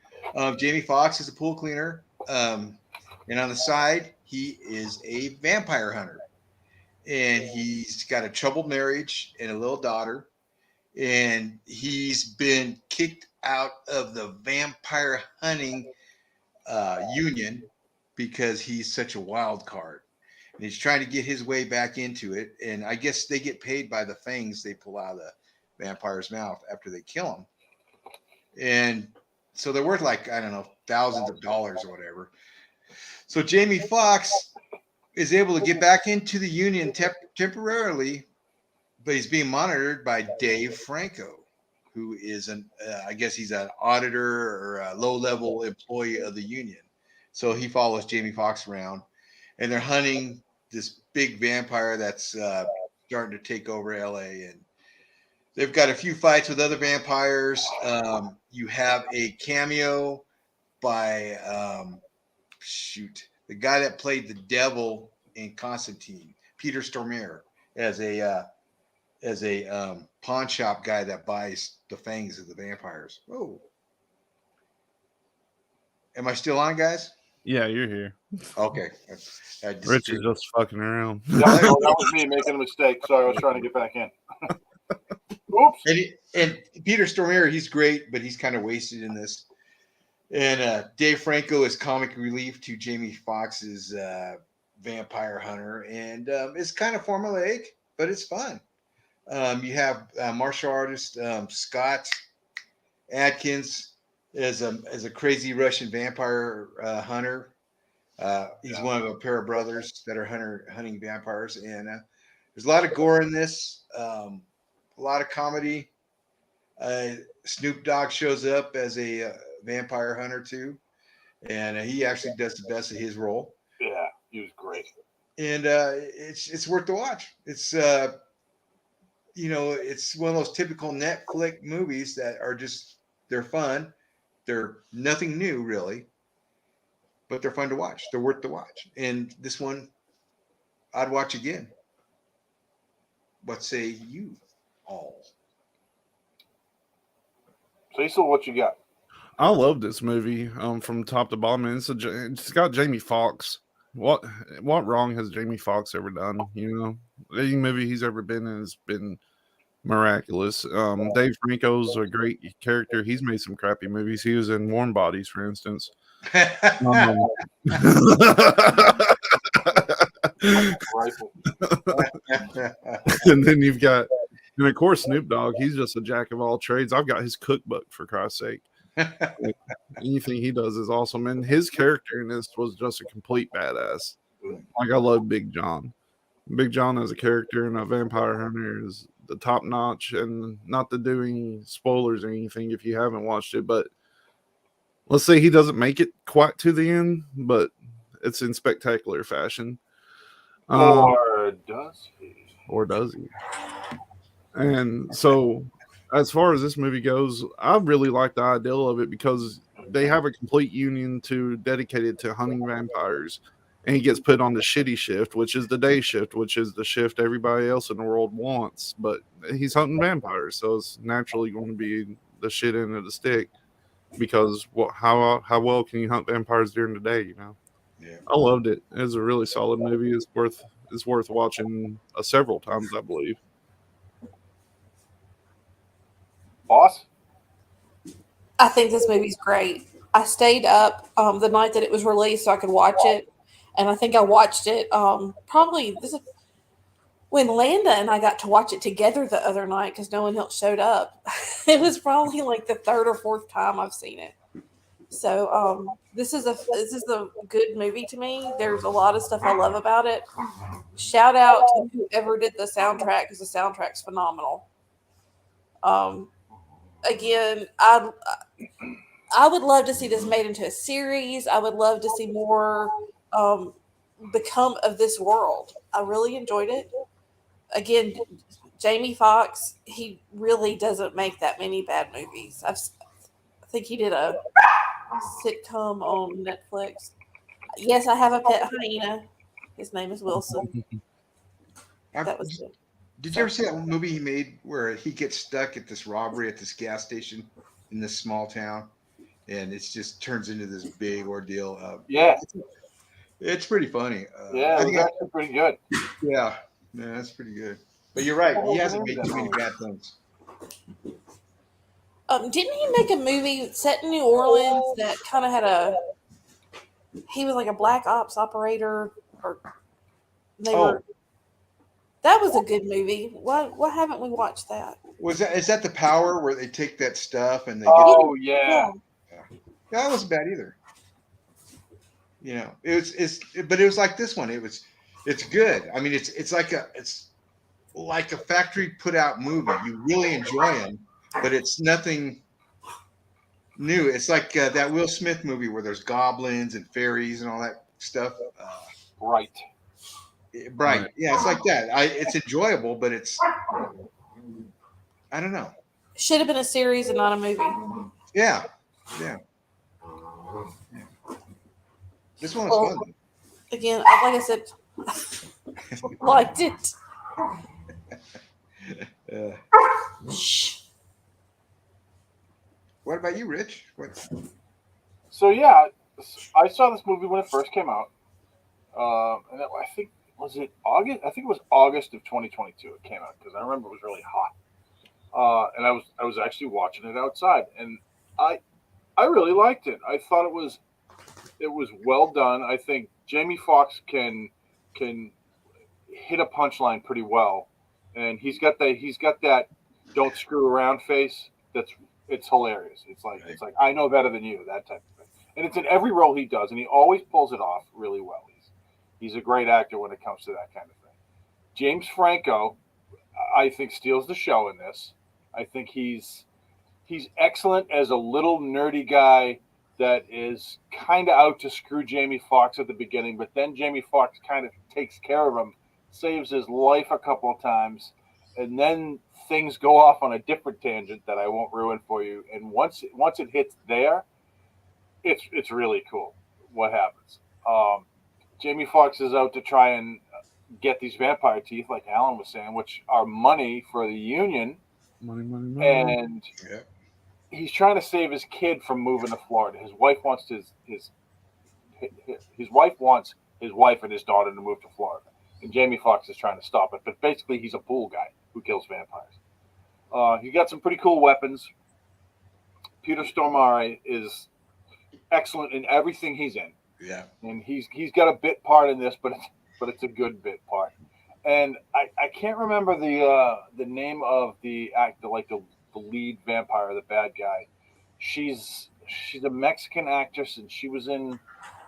Jamie Foxx is a pool cleaner. And on the side, he is a vampire hunter. And he's got a troubled marriage and a little daughter. And he's been kicked out of the vampire hunting union because he's such a wild card. And he's trying to get his way back into it. And I guess they get paid by the fangs they pull out of the vampire's mouth after they kill him. And so they're worth like, I don't know, thousands of dollars or whatever. So Jamie Foxx is able to get back into the union temporarily, but he's being monitored by Dave Franco, who is I guess he's an auditor or a low-level employee of the union. So he follows Jamie Foxx around, and they're hunting this big vampire that's starting to take over LA, and they've got a few fights with other vampires. You have a cameo by the guy that played the devil in Constantine, Peter Stormare, as a pawn shop guy that buys the fangs of the vampires. Whoa. Am I still on, guys? Yeah, you're here. Okay. Rich is just fucking around. Yeah, that was me making a mistake. Sorry, I was trying to get back in. Oops. And Peter Stormare, he's great, but he's kind of wasted in this. And Dave Franco is comic relief to Jamie Foxx's vampire hunter. And it's kind of formulaic, but it's fun. You have martial artist Scott Adkins as a crazy Russian vampire hunter. He's one of a pair of brothers that are hunting vampires, and there's a lot of gore in this, a lot of comedy. Snoop Dogg shows up as a vampire hunter too, and he actually does the best of his role. Yeah, he was great, and it's worth the watch. It's it's one of those typical Netflix movies that are they're fun. They're nothing new really, but they're fun to watch. They're worth the watch. And this one, I'd watch again. What say you all? Cecil, what you got? I love this movie from top to bottom. And it's got Jamie Foxx. What wrong has Jamie Foxx ever done? You know, any movie he's ever been in has been miraculous. Dave Franco's a great character. He's made some crappy movies. He was in Warm Bodies, for instance. And then you've got, and of course, Snoop Dogg. He's just a jack of all trades. I've got his cookbook, for Christ's sake. Like, anything he does is awesome. And his character in this was just a complete badass. Like, I love Big John. Big John as a character and a vampire hunter is the top notch. And not to do any spoilers or anything if you haven't watched it, but let's say he doesn't make it quite to the end, but it's in spectacular fashion. Or does he? Or does he? And so, as far as this movie goes, I really like the ideal of it because they have a complete union dedicated to hunting vampires. And he gets put on the shitty shift, which is the day shift, which is the shift everybody else in the world wants. But he's hunting vampires, so it's naturally going to be the shit end of the stick. Because how well can you hunt vampires during the day? You know, yeah. I loved it. It was a really solid movie. It's worth watching several times, I believe. Boss? I think this movie's great. I stayed up the night that it was released so I could watch it. And I think I watched it when Landa and I got to watch it together the other night because no one else showed up. It was probably like the third or fourth time I've seen it. So this is a good movie to me. There's a lot of stuff I love about it. Shout out to whoever did the soundtrack because the soundtrack's phenomenal. Again, I would love to see this made into a series. I would love to see more become of this world. I really enjoyed it. Again, Jamie Foxx, he really doesn't make that many bad movies. I think he did a sitcom on Netflix. Yes, I have a pet hyena. His name is Wilson. That was good. Did you ever see that movie he made where he gets stuck at this robbery at this gas station in this small town, and it just turns into this big ordeal? Yeah, it's pretty funny. Yeah, I think that's pretty good. Yeah, that's pretty good. But you're right; he hasn't made too many bad things. Didn't he make a movie set in New Orleans that kind of he was like a black ops operator, or that was a good movie. Why haven't we watched that? Is that The Power where they take that stuff and they yeah. That wasn't bad either. You know, but it was like this one. It's good. I mean, it's like a factory put out movie. You really enjoy them, but it's nothing new. It's like that Will Smith movie where there's goblins and fairies and all that stuff. Right. Right. Yeah, it's like that. It's enjoyable, but it's I don't know. Should have been a series and not a movie. Yeah. This one was fun. Again, like I said, liked it. Shh. What about you, Rich? So yeah, I saw this movie when it first came out, and I think was it August? I think it was August of 2022. It came out because I remember it was really hot, and I was actually watching it outside, and I really liked it. I thought it was well done. I think Jamie Foxx can hit a punchline pretty well, and he's got that don't screw around face. It's hilarious. It's like I know better than you, that type of thing. And it's in every role he does, and he always pulls it off really well. He's a great actor when it comes to that kind of thing. James Franco, I think, steals the show in this. I think he's excellent as a little nerdy guy that is kind of out to screw Jamie Foxx at the beginning, but then Jamie Foxx kind of takes care of him, saves his life a couple of times, and then things go off on a different tangent that I won't ruin for you. And once it hits there, it's really cool what happens. Jamie Foxx is out to try and get these vampire teeth, like Alan was saying, which are money for the union. Money. And he's trying to save his kid from moving to Florida. His wife wants his wife and his daughter to move to Florida, and Jamie Foxx is trying to stop it. But basically, he's a pool guy who kills vampires. He got some pretty cool weapons. Peter Stormare is excellent in everything he's in. Yeah, and he's got a bit part in this, but it's a good bit part. And I can't remember the name of the actor, like the lead vampire, the bad guy. She's a Mexican actress, and she was in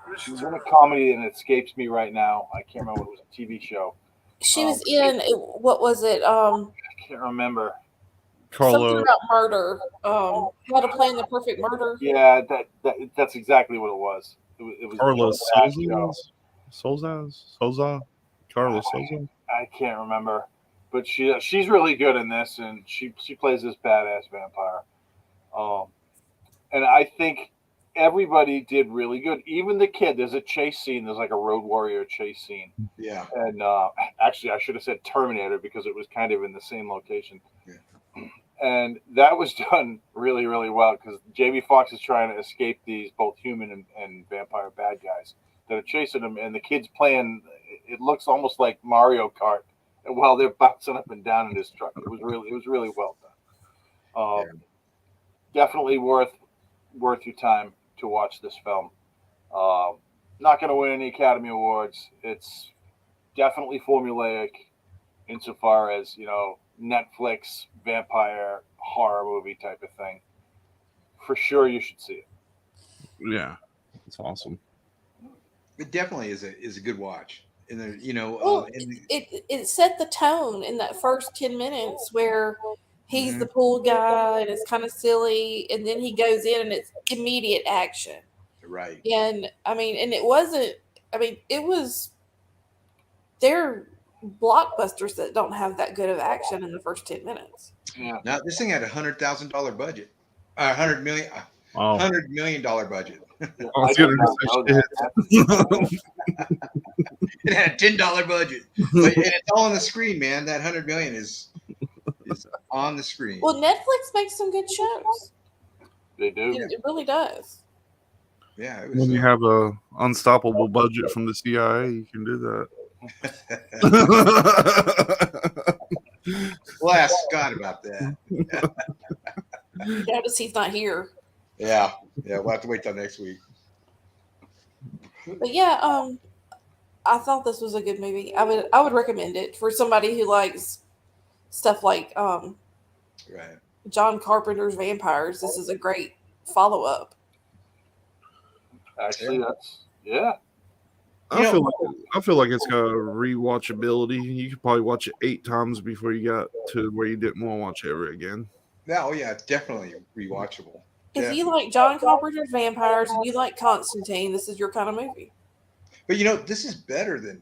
a comedy, and it escapes me right now. I can't remember what it was, a TV show. She was in what was it? I can't remember. Something about murder. How to Plan the Perfect Murder. Yeah, that's exactly what it was. It was Carlos Souza. Carlos Souza. I can't remember, but she's really good in this, and she plays this badass vampire. And I think everybody did really good. Even the kid. There's a chase scene. There's like a Road Warrior chase scene. Yeah. And actually, I should have said Terminator because it was kind of in the same location. Yeah. And that was done really, really well because Jamie Foxx is trying to escape these both human and vampire bad guys that are chasing him, and the kid's playing. It looks almost like Mario Kart while they're bouncing up and down in his truck. It was really well done. Definitely worth your time to watch this film. Not going to win any Academy Awards. It's definitely formulaic insofar as, Netflix vampire horror movie type of thing. For sure, you should see it. Yeah, it's awesome. It definitely is a good watch. And it set the tone in that first 10 minutes where he's the pool guy and it's kind of silly, and then he goes in and it's immediate action. Right. And it was there blockbusters that don't have that good of action in the first 10 minutes. Yeah. Now this thing had $100,000 budget, $100 million, $100 million budget. It had a $10 budget, and it's all on the screen, man. That $100 million is on the screen. Well, Netflix makes some good shows. They do. It really does. Yeah. When you have a unstoppable budget from the CIA, you can do that. We'll ask Scott about that. Notice he's not here. Yeah, we'll have to wait till next week. But yeah, I thought this was a good movie. I would recommend it for somebody who likes stuff like right. John Carpenter's Vampires. This is a great follow-up. Actually, I feel like it's got rewatchability. You could probably watch it 8 times before you got to where you didn't want to watch it ever again. It's definitely rewatchable. If you like John Carpenter's Vampires and you like Constantine, this is your kind of movie. But this is better than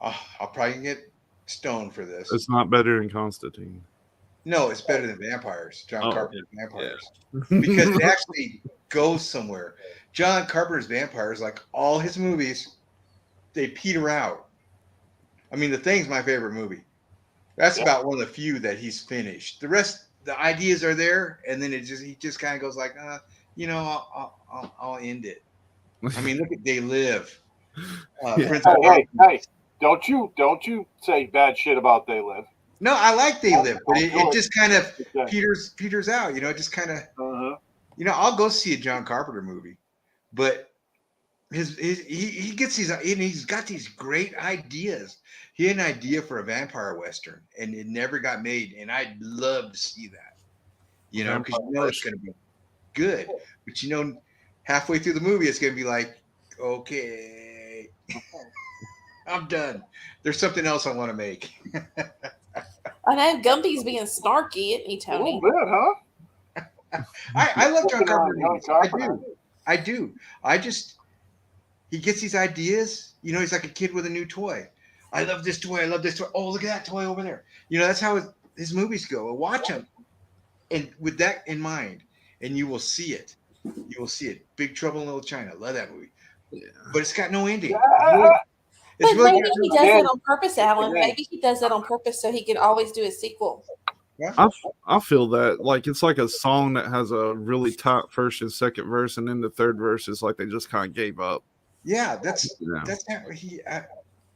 I'll probably get stoned for this. It's not better than Constantine. No, it's better than vampires. John Oh, Carpenter's vampires. Yeah. Because it actually goes somewhere. John Carpenter's vampires, like all his movies, they peter out. I mean, The Thing's my favorite movie. That's about one of the few that he's finished. The rest, the ideas are there, and then he just kind of goes like, I'll end it. I mean, look at They Live. Hey, don't you say bad shit about They Live. No, I like They Live, but it just kind of peters out. It just kind of. I'll go see a John Carpenter movie, but he gets these, and he's got these great ideas. He had an idea for a vampire western, and it never got made, and I'd love to see that. Because it's going to be good, but halfway through the movie, it's going to be like, okay, I'm done. There's something else I want to make. I know Gumby's being snarky at me, Tony. A little bit, huh? I love John Carpenter. I do. He gets these ideas. He's like a kid with a new toy. I love this toy. I love this toy. Oh, look at that toy over there. That's how his movies go. Watch them, and with that in mind, and you will see it. You will see it. Big Trouble in Little China. Love that movie. Yeah. But it's got no ending. But maybe he does it on purpose, Alan. Maybe he does that on purpose so he can always do a sequel. Yeah. I feel that like it's like a song that has a really tight first and second verse, and then the third verse is like they just kind of gave up. Yeah, that's how he.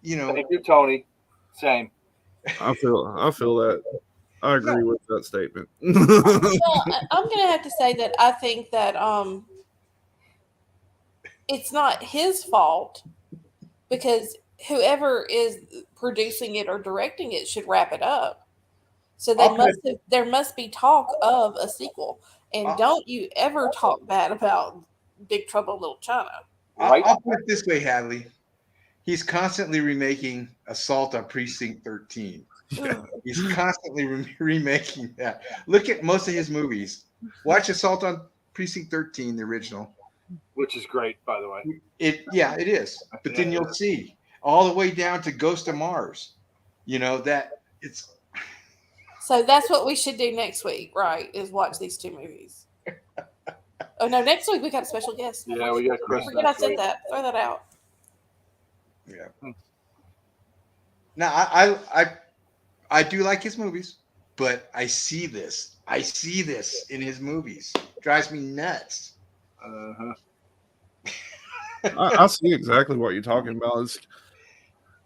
Thank you, Tony. Same. I feel that. I agree with that statement. Well, I'm gonna have to say that I think that it's not his fault, because whoever is producing it or directing it should wrap it up. So there must be talk of a sequel. And don't you ever talk bad about Big Trouble in Little China. I'll put it this way, Hadley. He's constantly remaking Assault on Precinct 13. Yeah. He's constantly remaking that. Look at most of his movies. Watch Assault on Precinct 13, the original. Which is great, by the way. It is. But then you'll see all the way down to Ghost of Mars. That it's. So that's what we should do next week, right? Is watch these two movies. Oh no, next week we got a special guest. Yeah, we got Chris. Forget I said that. Throw that out. Yeah. Now I do like his movies, but I see this in his movies. Drives me nuts. I see exactly what you're talking about.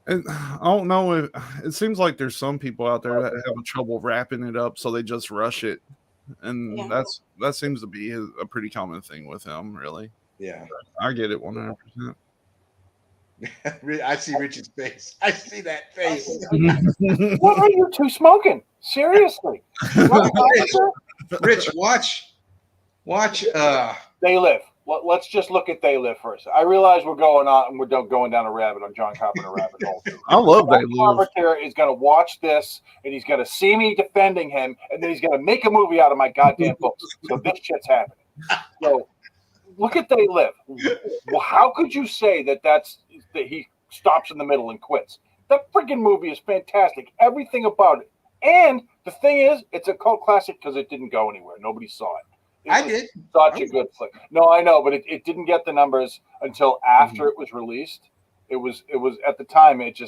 And I don't know if it seems like there's some people out there that have trouble wrapping it up, so they just rush it, and that seems to be a pretty common thing with him, really. Yeah, I get it 100%. I see Rich's face. I see that face. What are you two smoking? Seriously, Rich, watch. They Live. Let's just look at They Live first. I realize we're going down a rabbit on John Carpenter rabbit hole. I love They Live. Carpenter is going to watch this, and he's going to see me defending him, and then he's going to make a movie out of my goddamn books. So this shit's happening. So look at They Live. Well, how could you say that he stops in the middle and quits? That freaking movie is fantastic. Everything about it. And the thing is, it's a cult classic because it didn't go anywhere. Nobody saw it. I did. Such a good flick. No, I know, but it didn't get the numbers until after it was released. It was at the time. It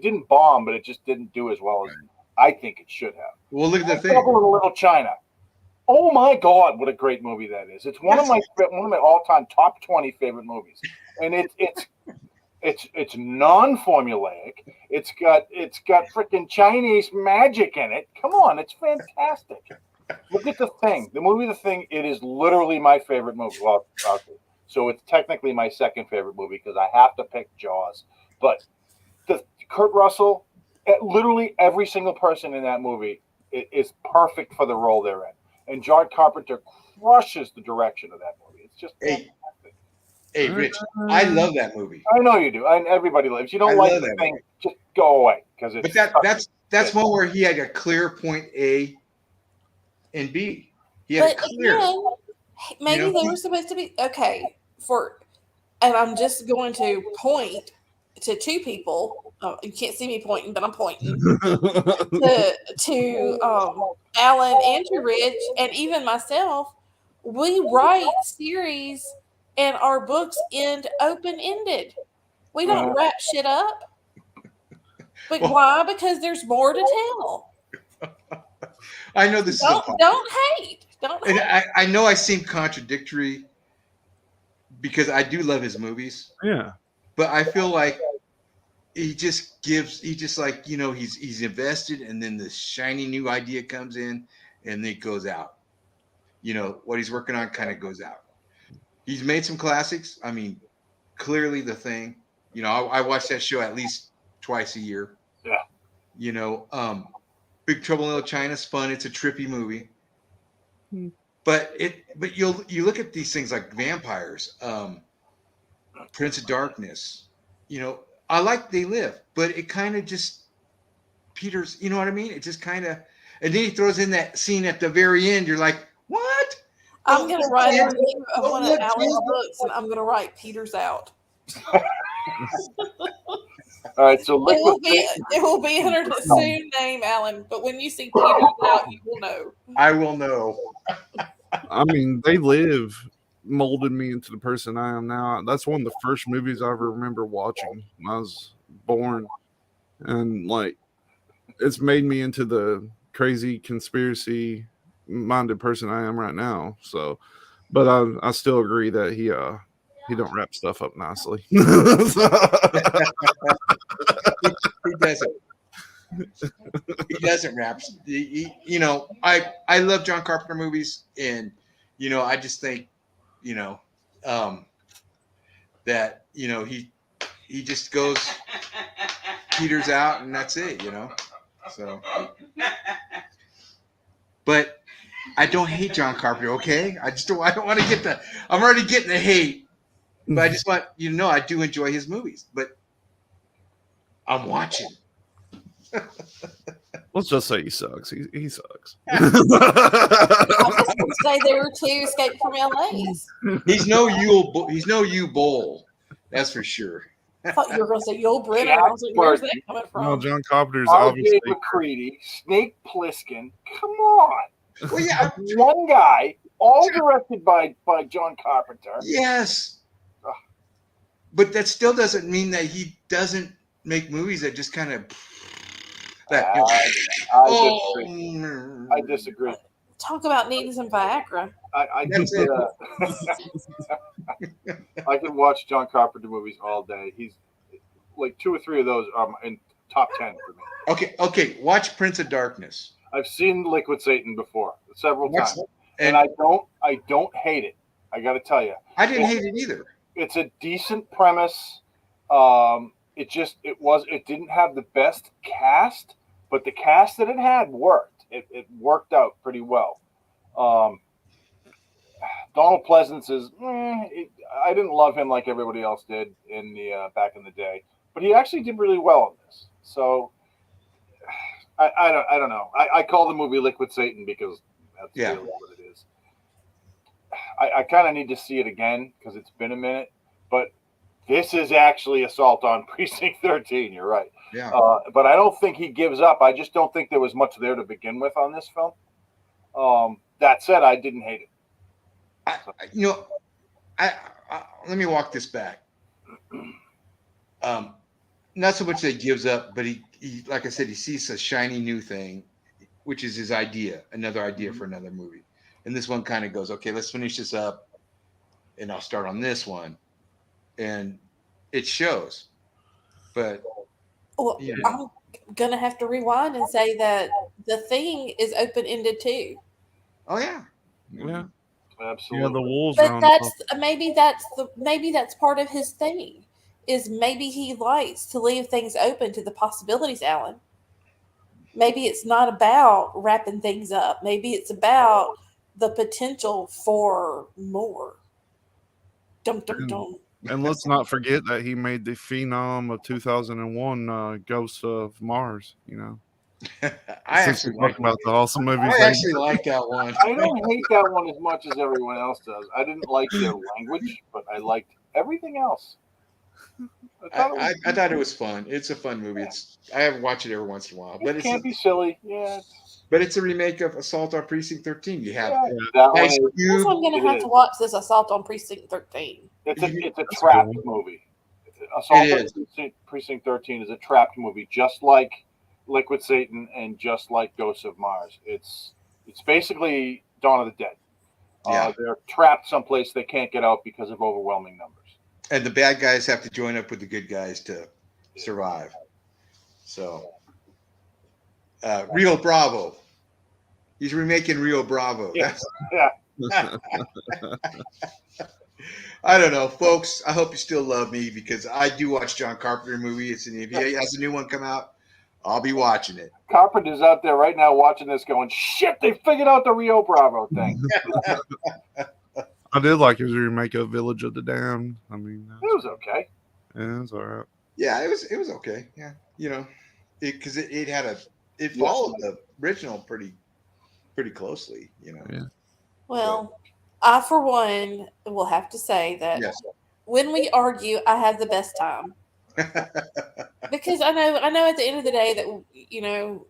didn't bomb, but it just didn't do as well as I think it should have. Well, look at the thing. Trouble in Little China. Oh my God, what a great movie that is! It's one of my all-time top 20 favorite movies, and it's non-formulaic. It's got freaking Chinese magic in it. Come on, it's fantastic. Look at The Thing. The movie The Thing, it is literally my favorite movie. Well, okay. So it's technically my second favorite movie because I have to pick Jaws. But Kurt Russell, literally every single person in that movie is perfect for the role they're in. And John Carpenter crushes the direction of that movie. It's just fantastic. Hey, Rich, I love that movie. I know you do. And everybody loves. You don't like The Thing, just go away. But that's one where he had a clear point A and B. He had clear. Again, maybe they were supposed to be okay and I'm just going to point to two people. You can't see me pointing, but I'm pointing to Alan and to Rich, and even myself. We write series, and our books end open ended. We don't wrap shit up. But why? Because there's more to tell. I know this don't hate. Don't hate. I know I seem contradictory because I do love his movies. Yeah. But I feel like he's like, he's invested, and then the shiny new idea comes in and it goes out. What he's working on kind of goes out. He's made some classics. I mean, clearly The Thing. I watch that show at least twice a year. Yeah. Big Trouble in Little China's fun. It's a trippy movie. But you look at these things like vampires, Prince of Darkness. I like They Live, but it kind of just peters. You know what I mean? It just kind of, and then he throws in that scene at the very end. You're like, what? I'm gonna write a review of one of Alan's books, and I'm gonna write Peter's out. All right, so it will be under the same name, Alan. But when you see Peter's out, you will know. I will know. I mean, They Live molded me into the person I am now. That's one of the first movies I ever remember watching when I was born, and it's made me into the crazy conspiracy minded person I am right now. So, but I still agree that he don't wrap stuff up nicely. He doesn't. He doesn't wrap. I love John Carpenter movies, and I just think that he just goes peters out, and that's it. So, but I don't hate John Carpenter. Okay, I don't want to get the. I'm already getting the hate, but I just want I do enjoy his movies, but I'm watching. Let's just say he sucks. He sucks. I was going to say there were two Escape from LA's. He's no Hugh Bowl. That's for sure. I thought you were going to say Yul Brynner. I was like, where's that coming from? No, John Carpenter's R.J. obviously McCready, Snake Plissken. Come on. Well, yeah, one guy, all directed by John Carpenter. Yes. But that still doesn't mean that he doesn't make movies that just kind of. I disagree. Talk about needing some Viagra. I can watch John Carpenter movies all day. He's like 2 or 3 of those are in top 10 for me. Okay. Watch Prince of Darkness. I've seen Liquid Satan before several times, and I don't hate it. I got to tell you, I didn't hate it either. It's a decent premise. It didn't have the best cast, but the cast that it had worked. It worked out pretty well. Donald Pleasance is. I didn't love him like everybody else did in the back in the day, but he actually did really well in this. So I don't know. I call the movie Liquid Satan because that's really what it is. I kind of need to see it again because it's been a minute, but this is actually Assault on Precinct 13. You're right. Yeah. But I don't think he gives up. I just don't think there was much there to begin with on this film. That said, I didn't hate it. Let me walk this back. Not so much that he gives up, but he like I said, he sees a shiny new thing, which is his idea, another idea for another movie. And this one kind of goes, okay, let's finish this up, and I'll start on this one. And it shows. But I'm gonna have to rewind and say that The Thing is open-ended too. Oh yeah. Yeah. Absolutely. Yeah, the wolves. But maybe that's part of his thing. Is maybe he likes to leave things open to the possibilities, Alan. Maybe it's not about wrapping things up. Maybe it's about the potential for more. Dum dum dum. And let's not forget that he made the phenom of 2001, Ghost of Mars. I actually talk about the awesome movies. I actually like that one. I don't hate that one as much as everyone else does. I didn't like their language, but I liked everything else. I thought it was fun. It's a fun movie. I have watched it every once in a while, but it can't be silly. Yeah, but it's a remake of Assault on Precinct 13. You have that one. Ice Guess Cube. I'm gonna have to watch this Assault on Precinct 13. It's a trapped movie. Assault on Precinct 13 is a trapped movie, just like Liquid Satan and just like Ghosts of Mars. It's basically Dawn of the Dead. They're trapped someplace they can't get out because of overwhelming numbers. And the bad guys have to join up with the good guys to survive. So, Rio Bravo. He's remaking Rio Bravo. Yeah. I don't know, folks. I hope you still love me because I do watch John Carpenter movies. And if he has a new one come out, I'll be watching it. Carpenter's out there right now watching this going, shit, they figured out the Rio Bravo thing. I did like his remake of Village of the Damned. I mean, it was okay. Yeah, it was all right. Yeah, it was okay. Yeah, because it followed the original pretty closely. Yeah. Well, I for one will have to say that when we argue, I have the best time. Because I know at the end of the day that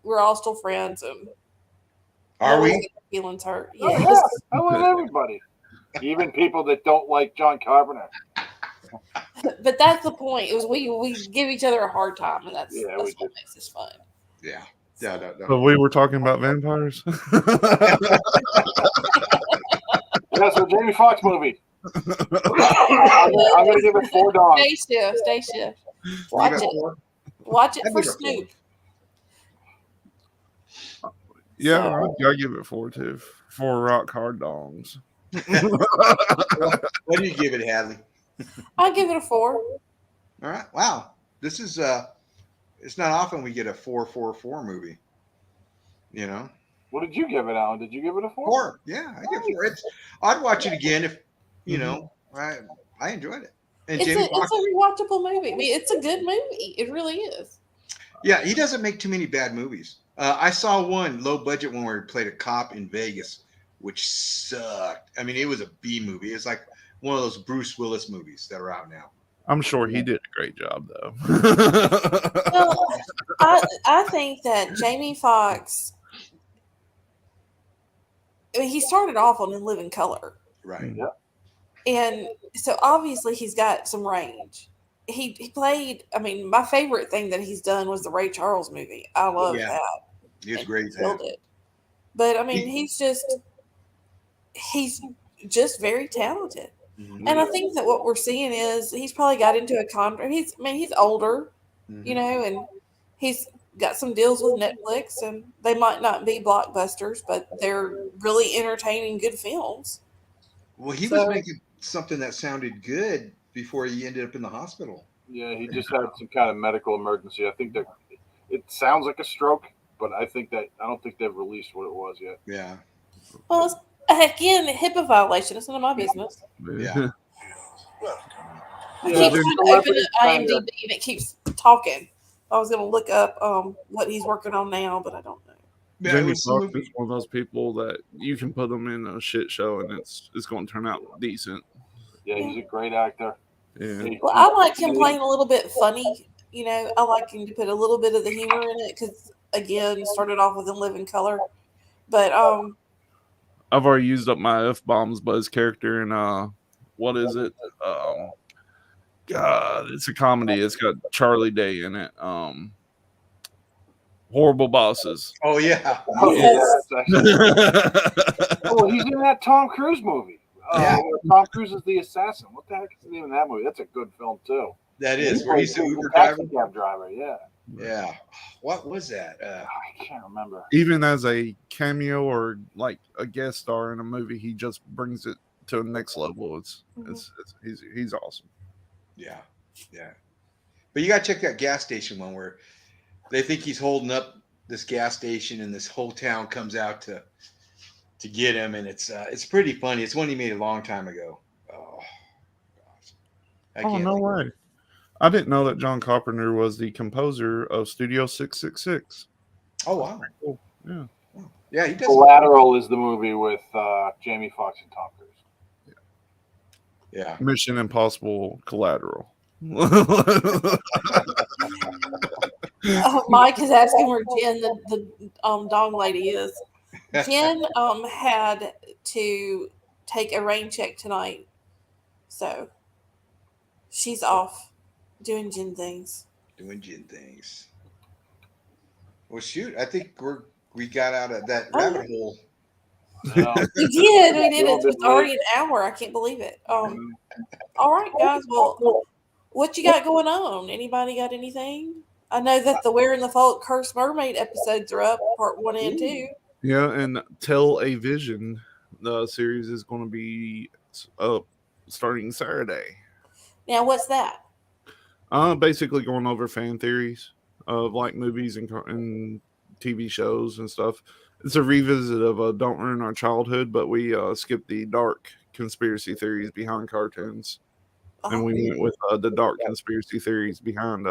we're all still friends and are we? Feelings hurt. Yes. I love everybody. Even people that don't like John Carpenter. But that's the point. It was we give each other a hard time, and that's what makes this fun. Yeah. No. But we were talking about vampires. Yeah, so Jamie Foxx movie. I'm gonna give it 4 dogs. Stay shift. Watch it for Snoop. Yeah, I give it 4 too. 4 rock hard dongs. What do you give it, Hadley? I'll give it a 4. All right. Wow. This is it's not often we get a 4-4-4 movie. What did you give it, Alan? Did you give it a 4? 4. Yeah, I give it 4. I'd watch it again if I enjoyed it. And it's a rewatchable movie. I mean, it's a good movie. It really is. Yeah, he doesn't make too many bad movies. I saw one low budget one where he played a cop in Vegas, which sucked. I mean, it was a B movie. It's like one of those Bruce Willis movies that are out now. I'm sure he did a great job, though. Well, I think that Jamie Foxx, I mean, he started off on In Living Color. Right. Yeah. And so obviously he's got some range. He played, I mean, my favorite thing that he's done was the Ray Charles movie. I love that. He was great. Killed it. But I mean, he's just very talented. Mm-hmm. And I think that what we're seeing is he's probably got into a contract. He's older, and he's got some deals with Netflix, and they might not be blockbusters, but they're really entertaining, good films. Well, he was making something that sounded good before he ended up in the hospital. Yeah, he just had some kind of medical emergency. I think that it sounds like a stroke, but I don't think they've released what it was yet. Yeah. Well, again, HIPAA violation. It's none of my business. Yeah. I keep trying to open IMDb and it keeps talking. I was going to look up what he's working on now, but I don't know. Jamie Foxx is one of those people that you can put them in a shit show and it's going to turn out decent. Yeah, he's a great actor. Yeah. Well, I like him playing a little bit funny. I like him to put a little bit of the humor in it because, again, started off with In Living Color. But I've already used up my F-bombs by his character in what is it? God, it's a comedy. It's got Charlie Day in it. Horrible Bosses. Oh yeah. Yes. Oh, he's in that Tom Cruise movie. Tom Cruise is the assassin. What the heck is the name of that movie? That's a good film too. That is where he's the Uber driver. Yeah. Yeah. What was that? I can't remember. Even as a cameo or like a guest star in a movie, he just brings it to the next level. He's awesome. Yeah. But you got to check that gas station one where they think he's holding up this gas station and this whole town comes out to get him, and it's pretty funny. It's one he made a long time ago. Oh gosh. No way. I didn't know that John Carpenter was the composer of Studio 666. Oh wow. Cool. Yeah. Yeah, he does. Collateral is the movie with Jamie Foxx and Tom Cruise. Yeah. Mission Impossible Collateral. Mike is asking where Jen, the dog lady, is. Jen had to take a rain check tonight, so she's off doing Jen things. Doing Jen things. Well, shoot, I think we got out of that Oh, rabbit hole. No. We did. It's already an hour. I can't believe it. All right, guys. Well, what you got going on? Anybody got anything? I know that the Where in the Folk Cursed Mermaid episodes are up, part 1 and 2. Yeah, and Tell a Vision, the series is going to be up starting Saturday. Now, what's that? Basically going over fan theories of like movies and TV shows and stuff. It's a revisit of Don't Ruin Our Childhood, but we skipped the dark conspiracy theories behind cartoons. And we went with the dark conspiracy theories behind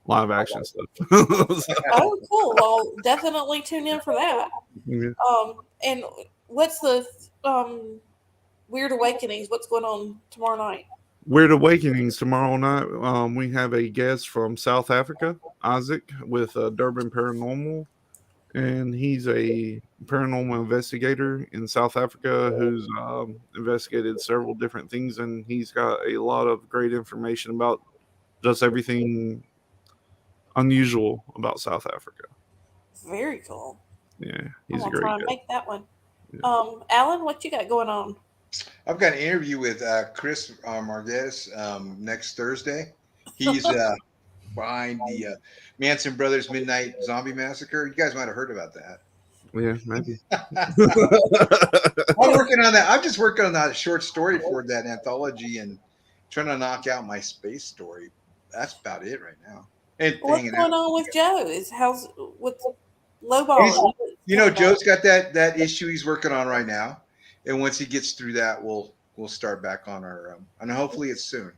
live action stuff. Oh, cool. Well, definitely tune in for that. Yeah. And what's the Weird Awakenings? What's going on tomorrow night? Weird Awakenings tomorrow night. We have a guest from South Africa, Isaac, with Durban Paranormal. And he's a paranormal investigator in South Africa who's investigated several different things. And he's got a lot of great information about just everything unusual about South Africa. Very cool. Yeah, he's I'm a great try guy. and make that one. Yeah. Alan, what you got going on? I've got an interview with Chris Marquez next Thursday. He's behind the Manson Brothers Midnight Zombie Massacre. You guys might have heard about that. Yeah, maybe. I'm working on that. I'm just working on that short story for that anthology and trying to knock out my space story. That's about it right now. And What's hanging going out. on with Joe? What's lowball? Joe's got that issue he's working on right now, and once he gets through that, we'll start back on our and hopefully it's soon.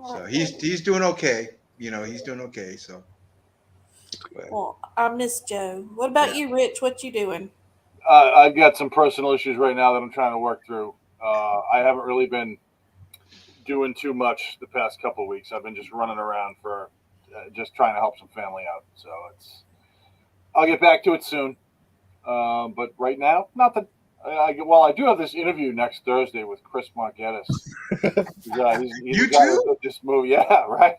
So he's doing okay. He's doing okay. So. Well, I miss Joe. What about you, Rich? What you doing? I've got some personal issues right now that I'm trying to work through. I haven't really been doing too much the past couple of weeks. I've been just running around for just trying to help some family out. So I'll get back to it soon. But right now, nothing. I do have this interview next Thursday with Chris Marquez. He's You the guy too? who did this movie. Yeah, right.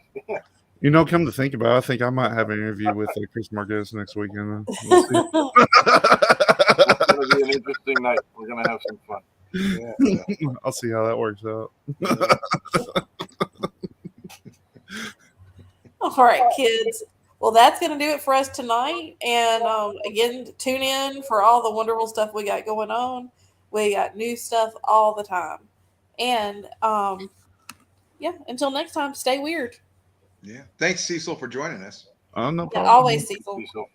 Come to think about it, I think I might have an interview with Chris Marquez next weekend. We'll see. It's going to be an interesting night. We're going to have some fun. Yeah. I'll see how that works out. All right, kids. Well, that's going to do it for us tonight. And again, tune in for all the wonderful stuff we got going on. We got new stuff all the time. And until next time, stay weird. Yeah. Thanks, Cecil, for joining us. No problem. Always, Cecil. Cecil.